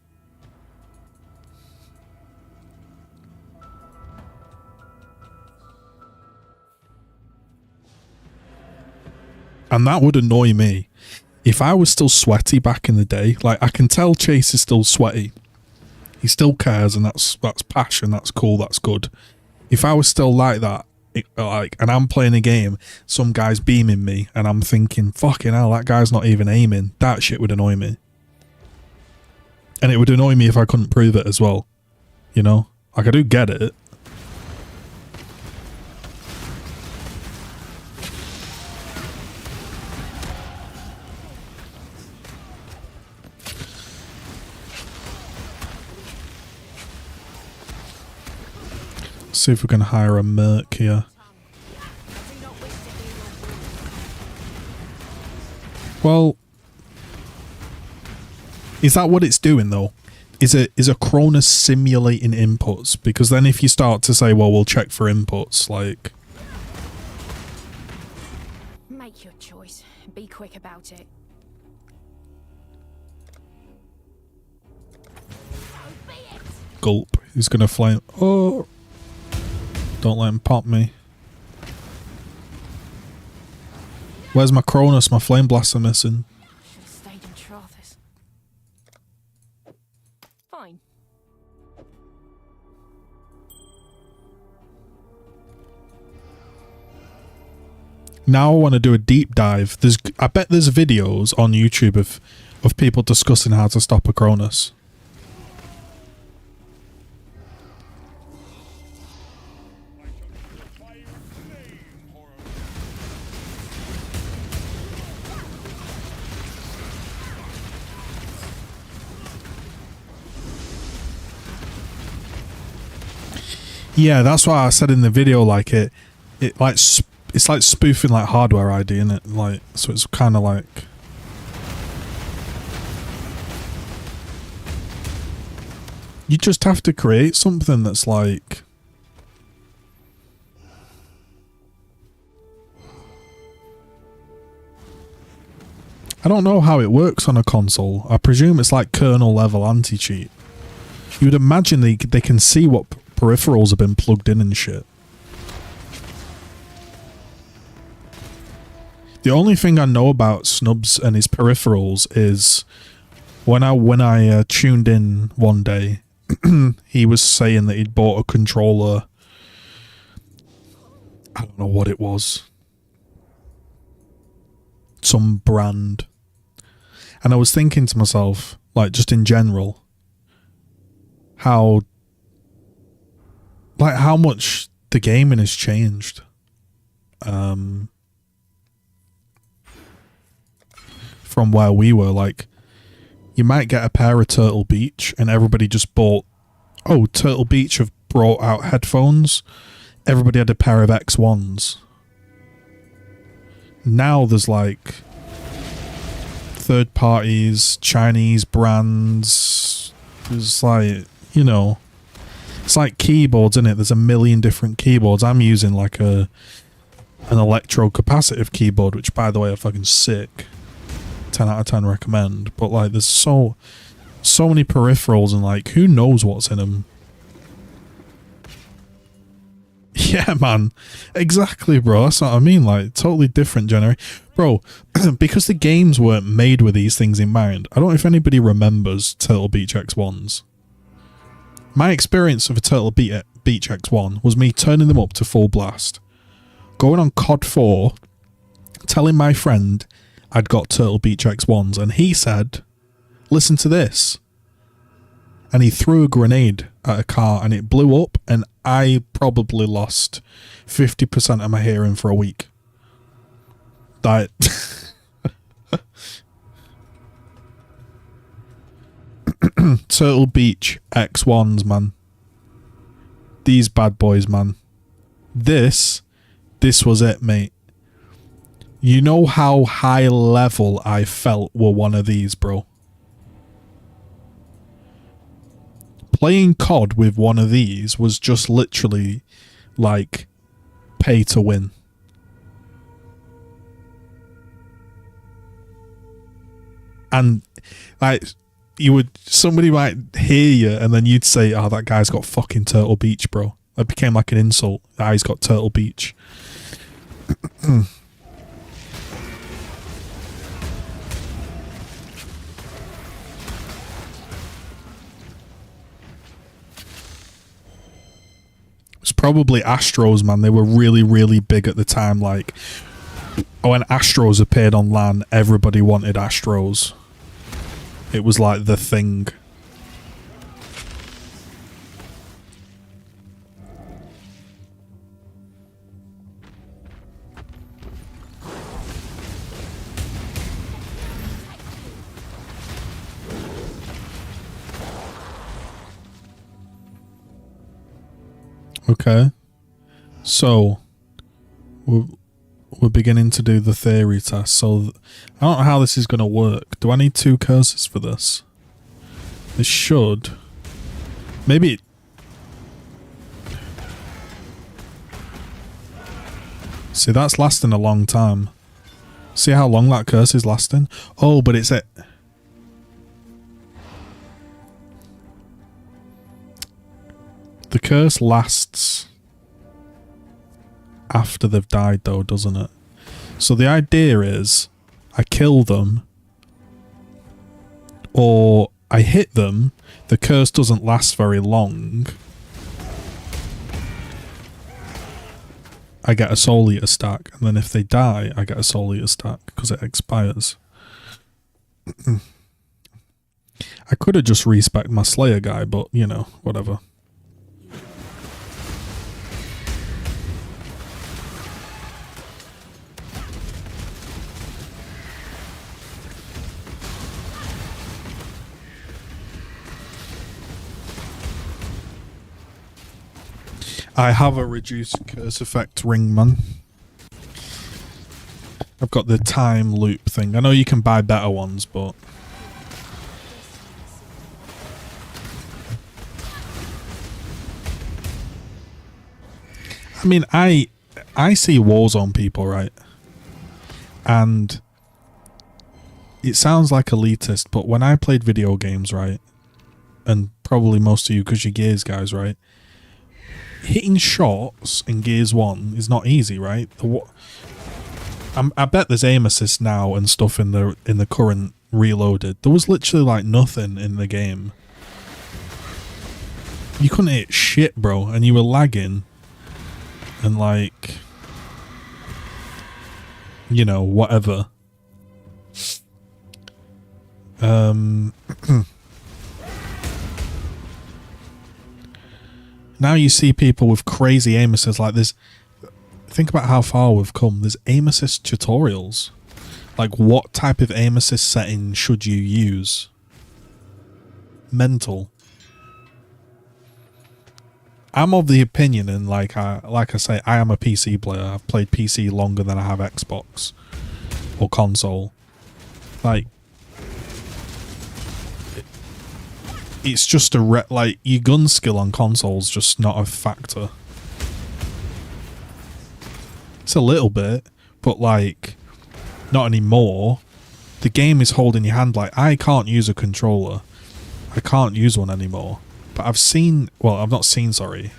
A: And that would annoy me. If I was still sweaty back in the day, like, I can tell Chase is still sweaty. He still cares, and that's passion, that's cool, that's good. If I was still like that, and I'm playing a game, some guy's beaming me, and I'm thinking, fucking hell, that guy's not even aiming, that shit would annoy me. And it would annoy me if I couldn't prove it as well. You know? Like, I do get it. See if we can hire a merc here. Well, is that what it's doing though? Is a Cronus simulating inputs? Because then if you start to say, well, we'll check for inputs, like,
E: Make your choice. Be quick about it.
A: gulp. He's gonna flame. Oh. Don't let him pop me. Where's my Cronus? My flame blasts are missing.
E: Should have stayed in Trothus. Fine.
A: Now I want to do a deep dive. I bet there's videos on YouTube of people discussing how to stop a Cronus. Yeah, that's why I said in the video, like it's like spoofing like hardware ID, isn't it? Like, so it's kind of like, you just have to create something that's like, I don't know how it works on a console. I presume it's like kernel level anti-cheat. You would imagine they can see what peripherals have been plugged in and shit. The only thing I know about Snubs and his peripherals is when I tuned in one day, he was saying that he'd bought a controller. I don't know what it was. Some brand. And I was thinking to myself, like, just in general, how much the gaming has changed. From where we were, like, you might get a pair of Turtle Beach and everybody just bought, oh, Turtle Beach have brought out headphones. Everybody had a pair of X1s. Now there's like third parties, Chinese brands. There's like, you know, it's like keyboards, isn't it? There's a million different keyboards. I'm using like an electro-capacitive keyboard, which by the way are fucking sick. 10 out of 10 recommend. But like there's so many peripherals and like who knows what's in them. Yeah, man. Exactly, bro. That's what I mean. Like, totally different generation. Bro, because the games weren't made with these things in mind, I don't know if anybody remembers Turtle Beach X1s. My experience of a Turtle Beach X1 was me turning them up to full blast, going on COD 4, telling my friend I'd got Turtle Beach X1s, and he said, listen to this. And he threw a grenade at a car and it blew up, and I probably lost 50% of my hearing for a week. That Turtle Beach X1s, man. These bad boys, man. This was it, mate. You know how high level I felt were one of these, bro. Playing COD with one of these was just literally like pay to win. And like somebody might hear you and then you'd say, oh, that guy's got fucking Turtle Beach, bro. That became like an insult. Ah, he's got Turtle Beach. It's probably Astros, man. They were really, really big at the time. Like, when Astros appeared on LAN, everybody wanted Astros. It was like the thing. Okay, so we're beginning to do the theory test. So I don't know how this is going to work. Do I need 2 curses for this? This should. Maybe. See, that's lasting a long time. See how long that curse is lasting? Oh, but it's it. The curse lasts after they've died though, doesn't it? So the idea is I kill them or I hit them, the curse doesn't last very long. I get a soul eater stack, and then if they die, I get a soul eater stack because it expires. I could have just respec'd my Slayer guy, but you know, whatever. I have a reduced curse effect ring, man. I've got the time loop thing. I know you can buy better ones, but I mean, I see Warzone people, right? And it sounds like elitist, but when I played video games, right? And probably most of you, because you're Gears guys, right? Hitting shots in Gears 1 is not easy, right? I bet there's aim assist now and stuff in the current Reloaded. There was literally like nothing in the game. You couldn't hit shit, bro, and you were lagging. And like, you know, whatever. Now you see people with crazy aim assists like this. Think about how far we've come. There's aim assist tutorials. Like, what type of aim assist setting should you use? Mental. I'm of the opinion, and like I say, I am a PC player. I've played PC longer than I have Xbox or console. Like, it's just like your gun skill on console's just not a factor. It's a little bit, but like, not anymore. The game is holding your hand. Like, I can't use a controller. I can't use one anymore. But I've seen, well, I've not seen, sorry.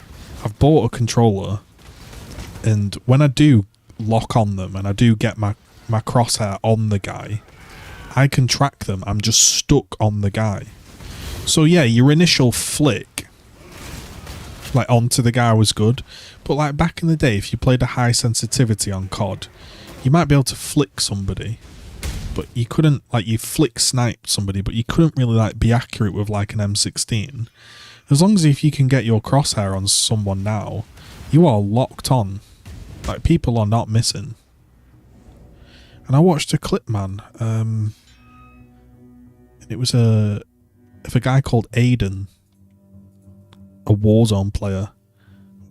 A: I've bought a controller, and when I do lock on them and I do get my crosshair on the guy, I can track them. I'm just stuck on the guy. So yeah, your initial flick, like onto the guy, was good. But like back in the day, if you played a high sensitivity on COD, you might be able to flick somebody, but you couldn't, like, you flick snipe somebody, but you couldn't really like be accurate with like an M16. As long as if you can get your crosshair on someone now, you are locked on. Like, people are not missing. And I watched a clip, man. And it was of a guy called Aiden, a Warzone player.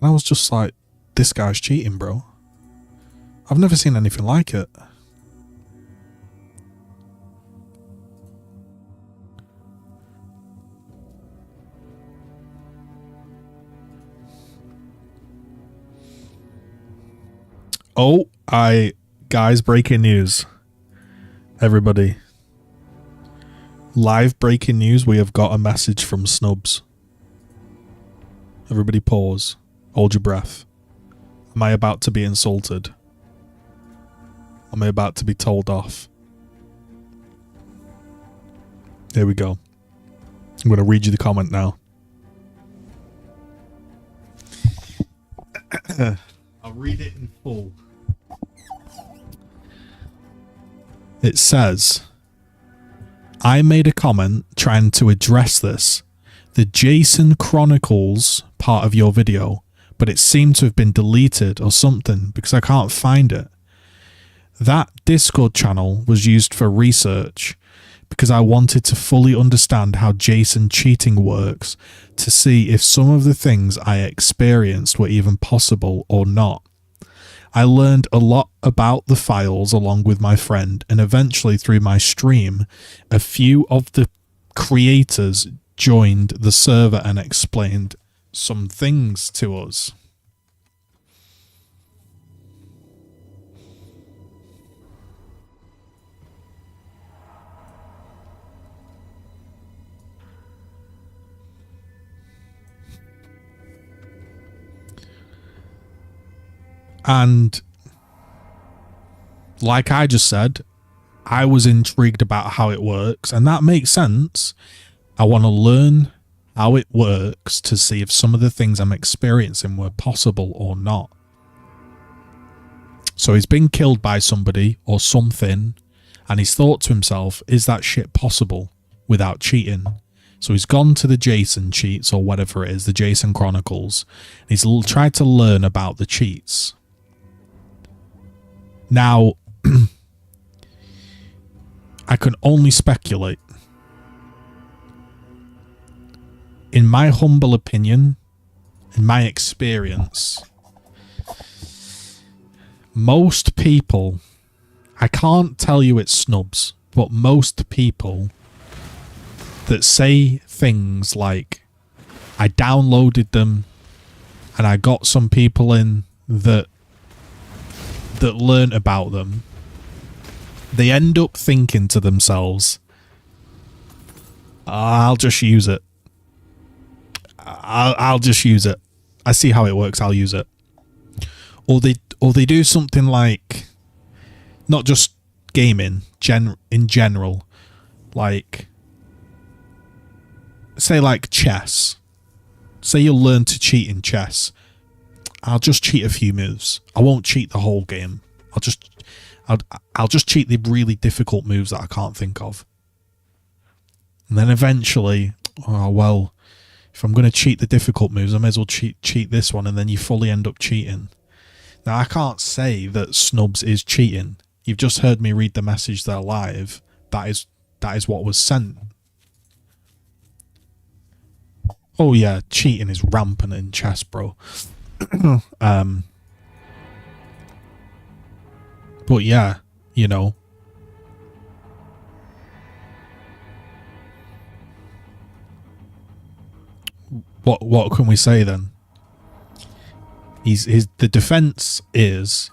A: And I was just like, this guy's cheating, bro. I've never seen anything like it. Oh, guys, breaking news. Everybody. Live breaking news, we have got a message from Snubs. Everybody pause. Hold your breath. Am I about to be insulted? Am I about to be told off? Here we go. I'm going to read you the comment now. I'll read it in full. It says, I made a comment trying to address this. The Jason Chronicles part of your video, but it seemed to have been deleted or something because I can't find it. That Discord channel was used for research because I wanted to fully understand how Jason cheating works to see if some of the things I experienced were even possible or not. I learned a lot about the files along with my friend, and eventually through my stream, a few of the creators joined the server and explained some things to us. And like I just said, I was intrigued about how it works, and that makes sense. I want to learn how it works to see if some of the things I'm experiencing were possible or not. So he's been killed by somebody or something, and he's thought to himself, is that shit possible without cheating? So he's gone to the Jason cheats, or whatever it is, the Jason Chronicles, and he's tried to learn about the cheats. Now, I can only speculate. In my humble opinion, in my experience, most people, I can't tell you it's Snubs, but most people that say things like, I downloaded them and I got some people in that learn about them, they end up thinking to themselves, I'll just use it. I'll just use it. I see how it works, I'll use it. Or they do something like not just gaming, in general, like, say like chess. Say you'll learn to cheat in chess. I'll just cheat a few moves. I won't cheat the whole game. I'll just cheat the really difficult moves that I can't think of. And then eventually, oh well, if I'm going to cheat the difficult moves, I may as well cheat this one, and then you fully end up cheating. Now, I can't say that Snubs is cheating. You've just heard me read the message there live. That is what was sent. Oh yeah, cheating is rampant in chess, bro. But yeah, you know. What can we say then? The defense is,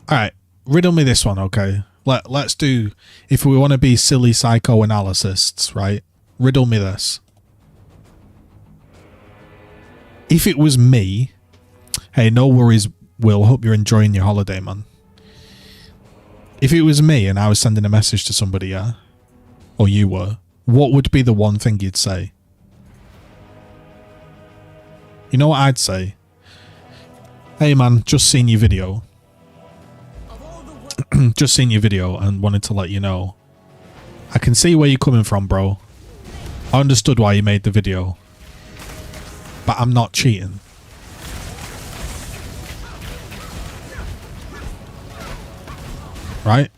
A: alright, riddle me this one, okay? Let's do, if we want to be silly psychoanalysts, right? Riddle me this. If it was me, hey, no worries, Will, hope you're enjoying your holiday, man. If it was me and I was sending a message to somebody, yeah, or you were, what would be the one thing you'd say? You know what I'd say? Hey man, just seen your video. Just seen your video and wanted to let you know. I can see where you're coming from, bro. I understood why you made the video. But I'm not cheating. Right?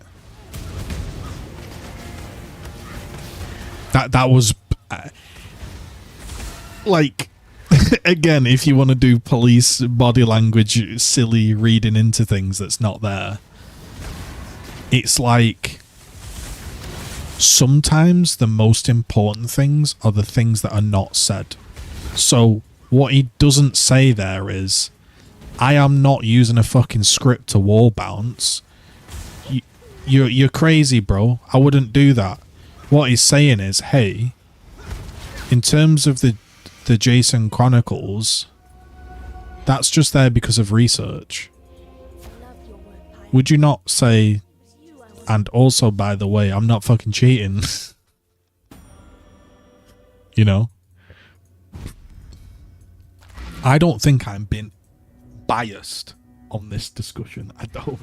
A: That was... like... again, if you want to do police body language, silly reading into things that's not there, it's like sometimes the most important things are the things that are not said. So what he doesn't say there is, I am not using a fucking script to wall bounce. You're crazy, bro. I wouldn't do that. What he's saying is, hey, in terms of the Jason Chronicles, that's just there because of research. Would you not say, and also, by the way, I'm not fucking cheating? You know? I don't think I'm being biased on this discussion. I don't.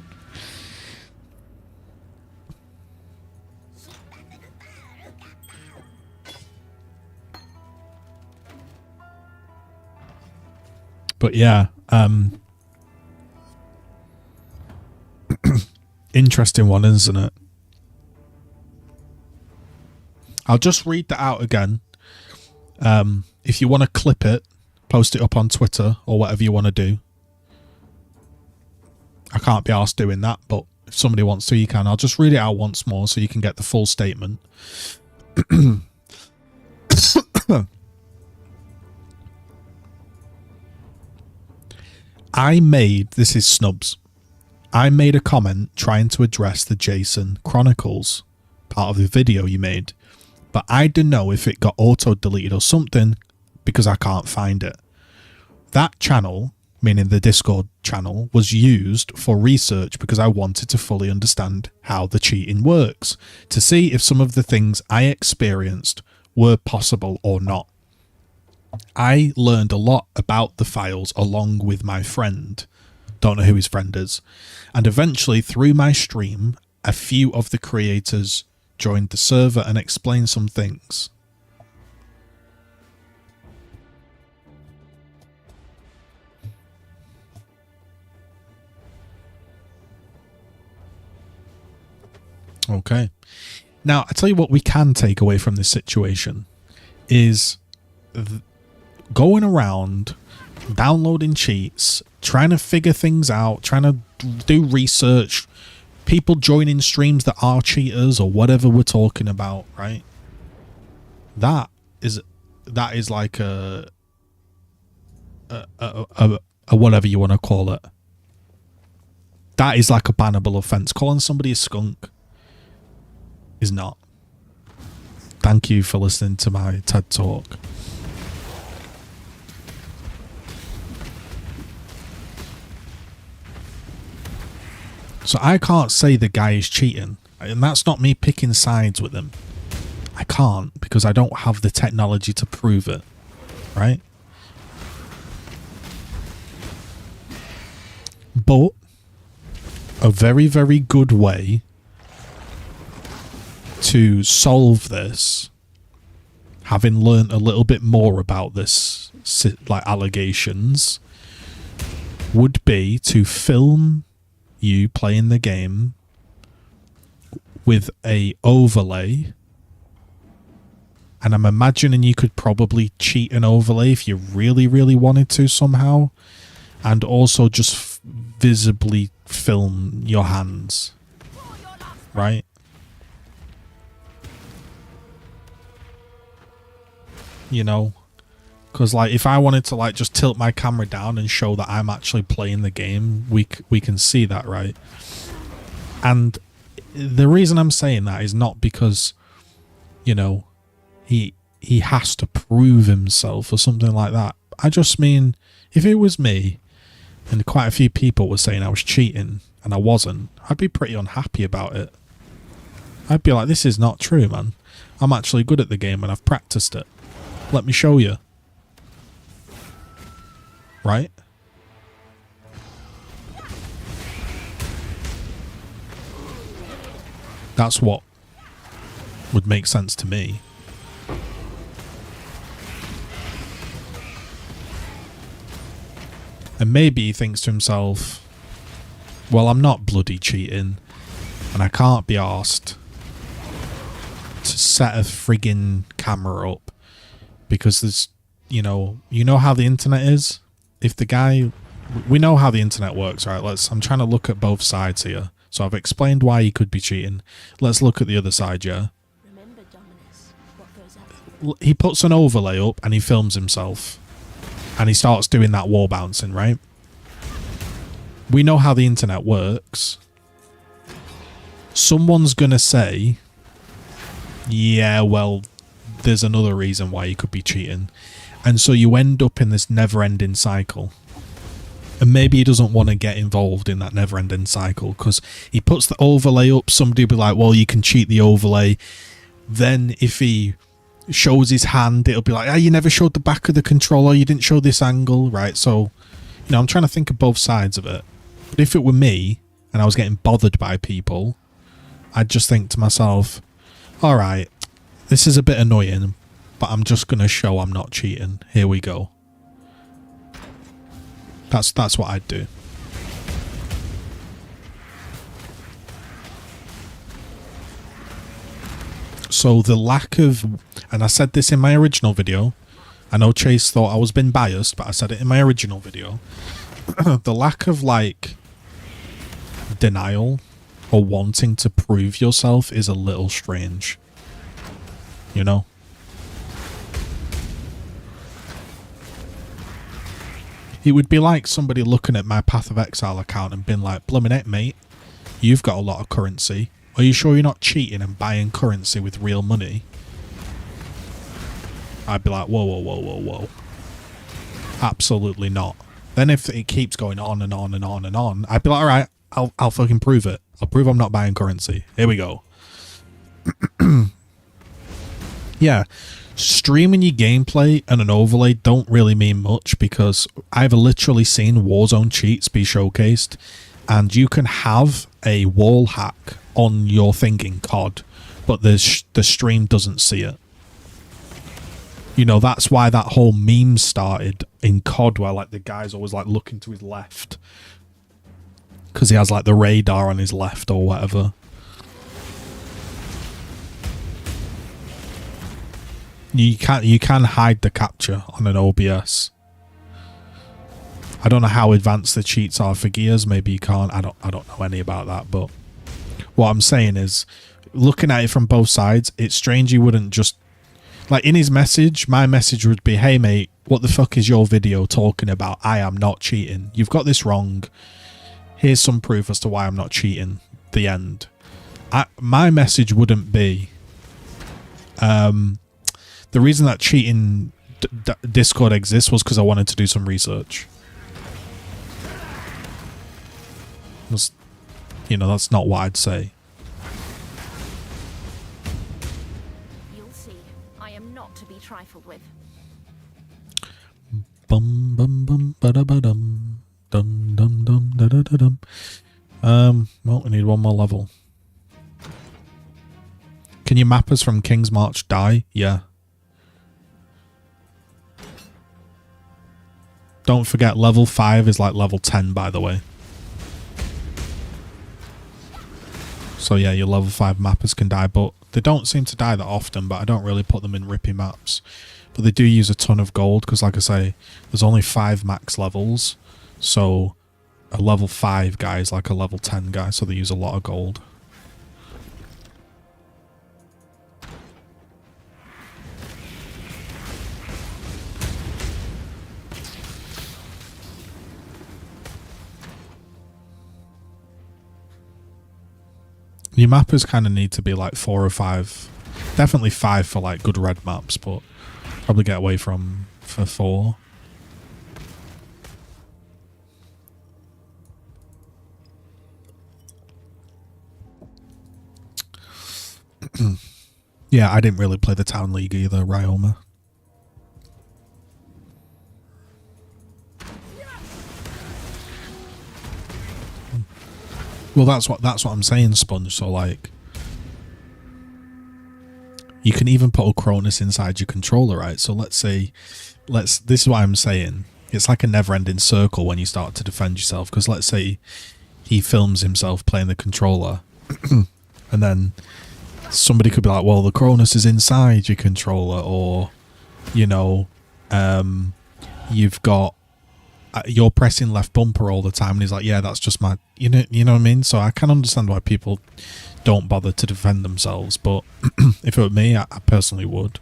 A: But yeah, interesting one, isn't it? I'll just read that out again. If you want to clip it, post it up on Twitter or whatever you want to do. I can't be arsed doing that, but if somebody wants to, you can. I'll just read it out once more so you can get the full statement. This is Snubs. I made a comment trying to address the Jason Chronicles part of the video you made, but I don't know if it got auto-deleted or something because I can't find it. That channel, meaning the Discord channel, was used for research because I wanted to fully understand how the cheating works, to see if some of the things I experienced were possible or not. I learned a lot about the files along with my friend, don't know who his friend is, and eventually through my stream a few of the creators joined the server and explained some things. Okay, now I tell you what we can take away from this situation is going around downloading cheats, trying to figure things out, trying to do research, people joining streams that are cheaters or whatever we're talking about, right? That is like a whatever you want to call it. That is like a bannable offense. Calling somebody a skunk is not. Thank you for listening to my TED Talk. So I can't say the guy is cheating. And that's not me picking sides with him. I can't because I don't have the technology to prove it. Right? But a very, very good way to solve this, having learnt a little bit more about this, like allegations, would be to film you playing the game with a overlay. And I'm imagining you could probably cheat an overlay if you really, really wanted to somehow. And also just visibly film your hands. Right? You know? Because, like, if I wanted to, like, just tilt my camera down and show that I'm actually playing the game, we can see that, right? And the reason I'm saying that is not because, you know, he has to prove himself or something like that. I just mean, if it was me, and quite a few people were saying I was cheating, and I wasn't, I'd be pretty unhappy about it. I'd be like, this is not true, man. I'm actually good at the game and I've practiced it. Let me show you. Right? That's what would make sense to me. And maybe he thinks to himself, well, I'm not bloody cheating, and I can't be arsed to set a friggin' camera up because there's, you know how the internet is? If the guy, we know how the internet works, right? I'm trying to look at both sides here. So I've explained why he could be cheating. Let's look at the other side, yeah?
B: Remember, Dominus, what goes up.
A: He puts an overlay up and he films himself. And he starts doing that wall bouncing, right? We know how the internet works. Someone's gonna say, yeah, well, there's another reason why he could be cheating. And so you end up in this never-ending cycle. And maybe he doesn't want to get involved in that never-ending cycle because he puts the overlay up. Somebody will be like, well, you can cheat the overlay. Then if he shows his hand, it'll be like, you never showed the back of the controller. You didn't show this angle, right? So, I'm trying to think of both sides of it. But if it were me and I was getting bothered by people, I'd just think to myself, all right, this is a bit annoying, but I'm just going to show I'm not cheating. Here we go. That's what I'd do. So the lack of, and I said this in my original video, I know Chase thought I was being biased, but I said it in my original video. The lack of, like, denial or wanting to prove yourself is a little strange. You know? It would be like somebody looking at my Path of Exile account and being like, "Bloomin' it, mate. You've got a lot of currency. Are you sure you're not cheating and buying currency with real money?" I'd be like, whoa, whoa, whoa, whoa, whoa. Absolutely not. Then if it keeps going on and on and on and on, I'd be like, all right, I'll fucking prove it. I'll prove I'm not buying currency. Here we go. Yeah. Streaming your gameplay and an overlay don't really mean much because I've literally seen Warzone cheats be showcased and you can have a wall hack on your thing in COD, but the stream doesn't see it. That's why that whole meme started in COD where, like, the guy's always, like, looking to his left because he has, like, the radar on his left or whatever. You can hide the capture on an OBS. I don't know how advanced the cheats are for gears. Maybe you can't. I don't know any about that. But what I'm saying is, looking at it from both sides, it's strange you wouldn't just, like, in his message, my message would be, "Hey mate, what the fuck is your video talking about? I am not cheating. You've got this wrong. Here's some proof as to why I'm not cheating." The end. My message wouldn't be, the reason that cheating Discord exists was because I wanted to do some research. You know, that's not what I'd say.
E: You'll see. I am not to be trifled with.
A: Bum bum bum ba da ba dum dum dum dum da da da dum. Well, we need one more level. Can your mappers from King's March die? Yeah. Don't forget, level 5 is like level 10, by the way. So yeah, your level 5 mappers can die, but they don't seem to die that often, but I don't really put them in rippy maps. But they do use a ton of gold, because like I say, there's only 5 max levels, so a level 5 guy is like a level 10 guy, so they use a lot of gold. Your mappers kind of need to be like 4 or 5. Definitely 5 for like good red maps, but probably get away from for 4. Yeah, I didn't really play the Town League either, Ryoma. Well, that's what I'm saying, Sponge. So like, you can even put a Cronus inside your controller, right? So let's say, this is what I'm saying. It's like a never-ending circle when you start to defend yourself. Because let's say he films himself playing the controller, and then somebody could be like, well, the Cronus is inside your controller, or, you know, you've got, you're pressing left bumper all the time, and he's like, yeah, that's just my, you know what I mean? So I can understand why people don't bother to defend themselves, but if it were me, I personally would.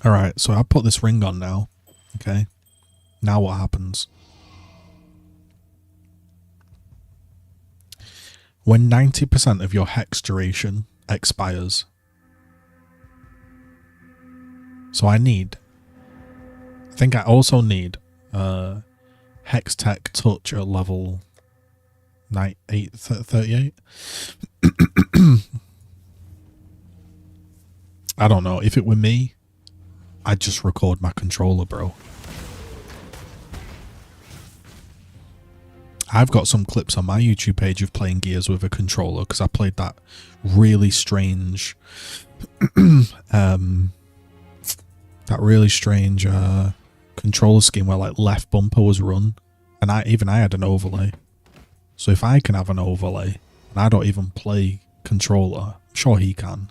A: Alright, so I put this ring on now. Okay. Now what happens? When 90% of your hex duration expires. So I think I also need Hex Tech Touch at level 38. I don't know. If it were me, I'd just record my controller, bro. I've got some clips on my YouTube page of playing Gears with a controller, because I played that really strange controller scheme where like left bumper was run, and I had an overlay. So if I can have an overlay and I don't even play controller, I'm sure he can.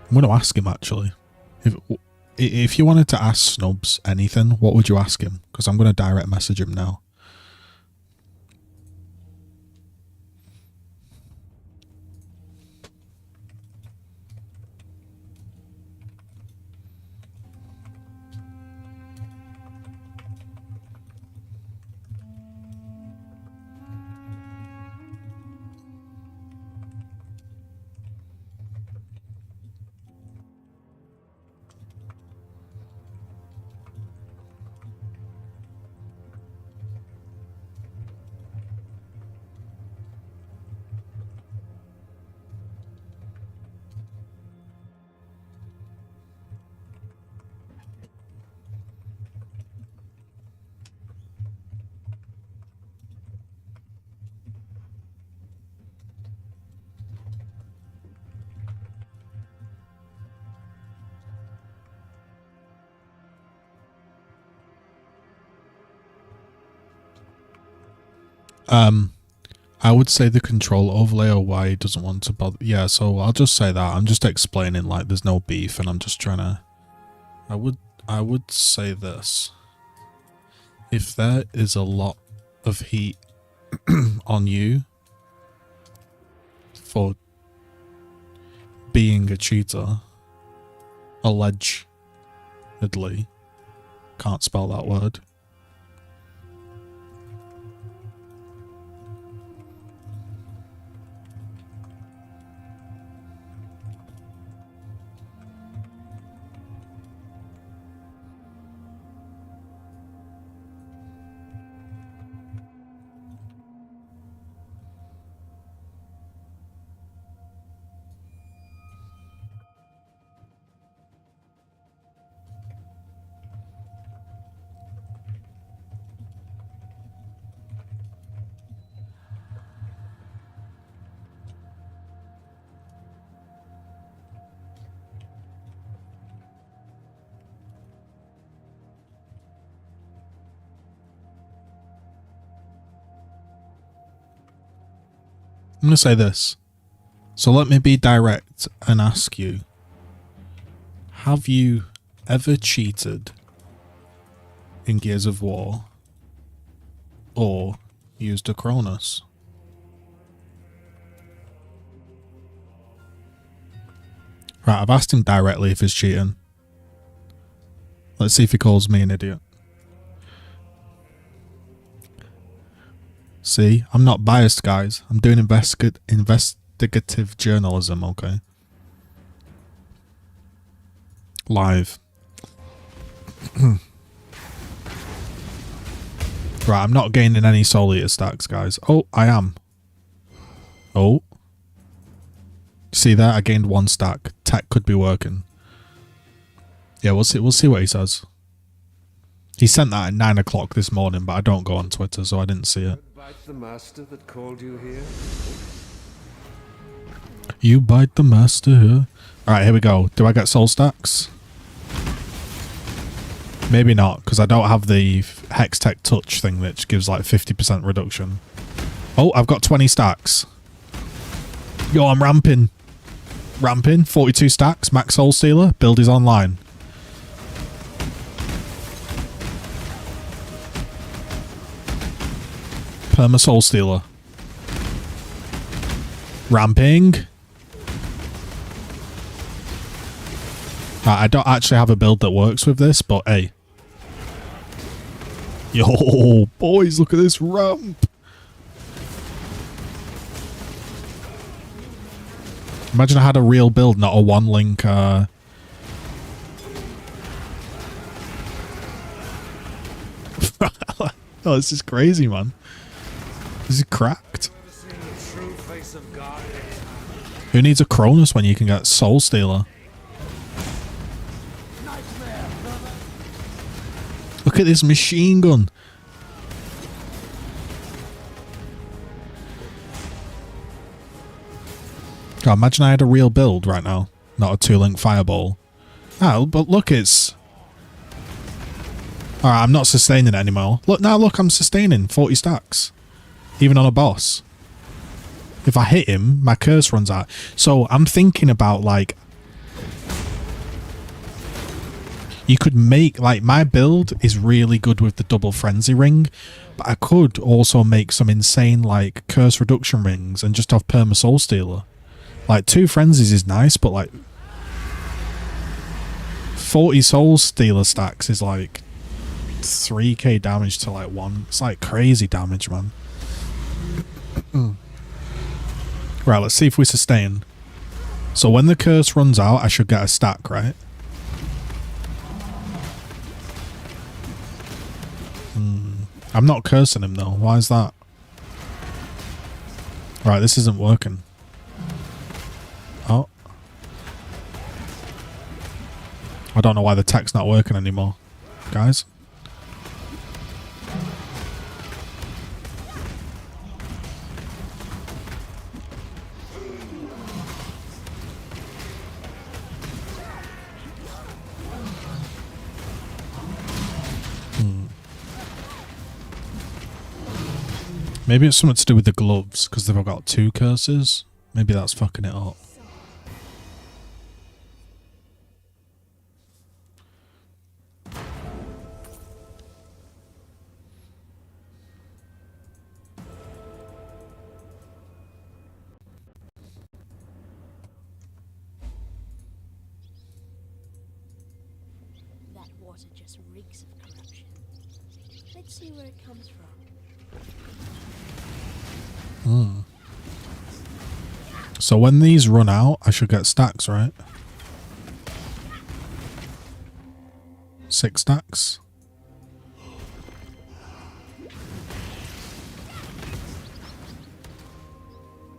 A: I'm going to ask him, actually. If you wanted to ask Snubs anything, what would you ask him? Because I'm going to direct message him now. I would say the control overlay, or why he doesn't want to bother. Yeah, so I'll just say that. I'm just explaining like there's no beef, and I'm just trying to. I would say this. If there is a lot of heat on you for being a cheater, allegedly, can't spell that word. I'm going to say this. So let me be direct and ask you. Have you ever cheated in Gears of War or used a Cronus? Right, I've asked him directly if he's cheating. Let's see if he calls me an idiot. See, I'm not biased, guys. I'm doing investigative journalism, okay? Live. Right, I'm not gaining any Soul Eater stacks, guys. Oh, I am. Oh. See there? I gained 1 stack. Tech could be working. Yeah, we'll see what he says. He sent that at 9 o'clock this morning, but I don't go on Twitter, so I didn't see it.
G: Bite the master that called you here?
A: You bite the master here. Alright, here we go. Do I get soul stacks? Maybe not, because I don't have the Hex Tech Touch thing which gives like 50% reduction. Oh, I've got 20 stacks. Yo, I'm ramping. Ramping. 42 stacks. Max Soul Stealer. Build is online. Perma Soul Stealer. Ramping. I don't actually have a build that works with this, but hey. Yo, boys, look at this ramp. Imagine I had a real build, not a one-link, Oh, this is crazy, man. This is cracked. Who needs a Cronus when you can get Soul Stealer? Look at this machine gun. God, imagine I had a real build right now, not a 2-link fireball. Oh, but look, it's... Alright, I'm not sustaining it anymore. Look, now look, I'm sustaining 40 stacks. Even on a boss. If I hit him, my curse runs out. So I'm thinking about, like... You could make, like, my build is really good with the double frenzy ring, but I could also make some insane, like, curse reduction rings and just have perma soul stealer. Like, 2 frenzies is nice, but, like, 40 soul stealer stacks is, like, 3k damage to, like, 1. It's, like, crazy damage, man. Right, let's see if we sustain. So when the curse runs out, I should get a stack, right? I'm not cursing him though. Why is that? Right, this isn't working. Oh. I don't know why the tech's not working anymore, guys. Maybe it's something to do with the gloves, because they've got 2 curses. Maybe that's fucking it up.
B: That water just reeks of corruption. Let's see where it comes from.
A: So when these run out, I should get stacks, right? 6 stacks.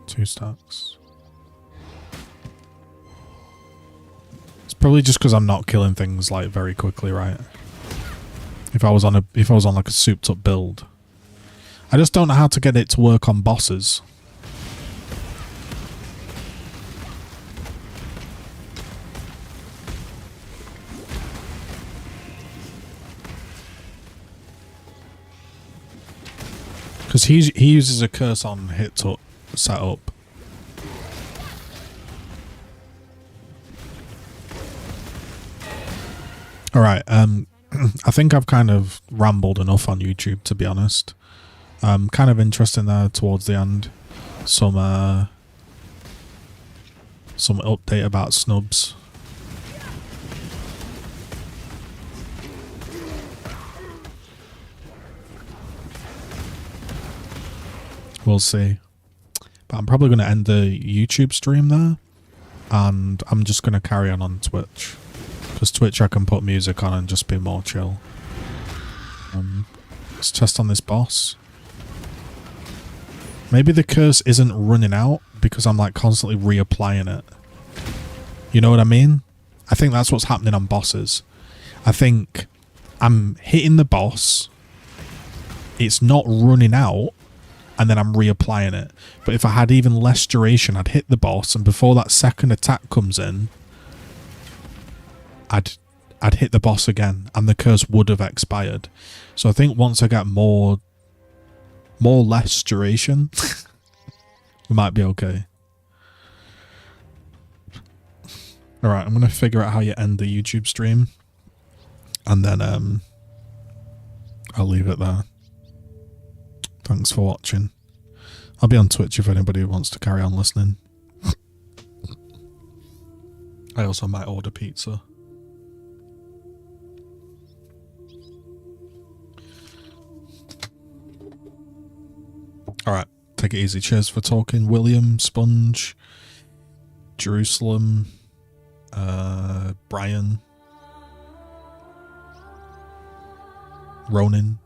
A: Two stacks. It's probably just because I'm not killing things like very quickly, right? If I was on like a souped up build. I just don't know how to get it to work on bosses. Because he uses a curse on hit setup. Alright, I think I've kind of rambled enough on YouTube, to be honest. Kind of interesting there towards the end. Some update about Snubs. We'll see. But I'm probably going to end the YouTube stream there. And I'm just going to carry on Twitch. Because Twitch I can put music on and just be more chill. Let's test on this boss. Maybe the curse isn't running out because I'm like constantly reapplying it. You know what I mean? I think that's what's happening on bosses. I think I'm hitting the boss. It's not running out. And then I'm reapplying it. But if I had even less duration, I'd hit the boss, and before that second attack comes in, I'd hit the boss again, and the curse would have expired. So I think once I get more less duration, we might be okay. Alright, I'm going to figure out how you end the YouTube stream, and then I'll leave it there. Thanks for watching. I'll be on Twitch if anybody wants to carry on listening. I also might order pizza. Alright, take it easy. Cheers for talking. William, Sponge, Jerusalem, Brian, Ronin.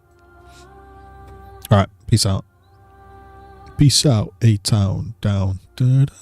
A: Alright, peace out. Peace out, A-Town, down. Da-da.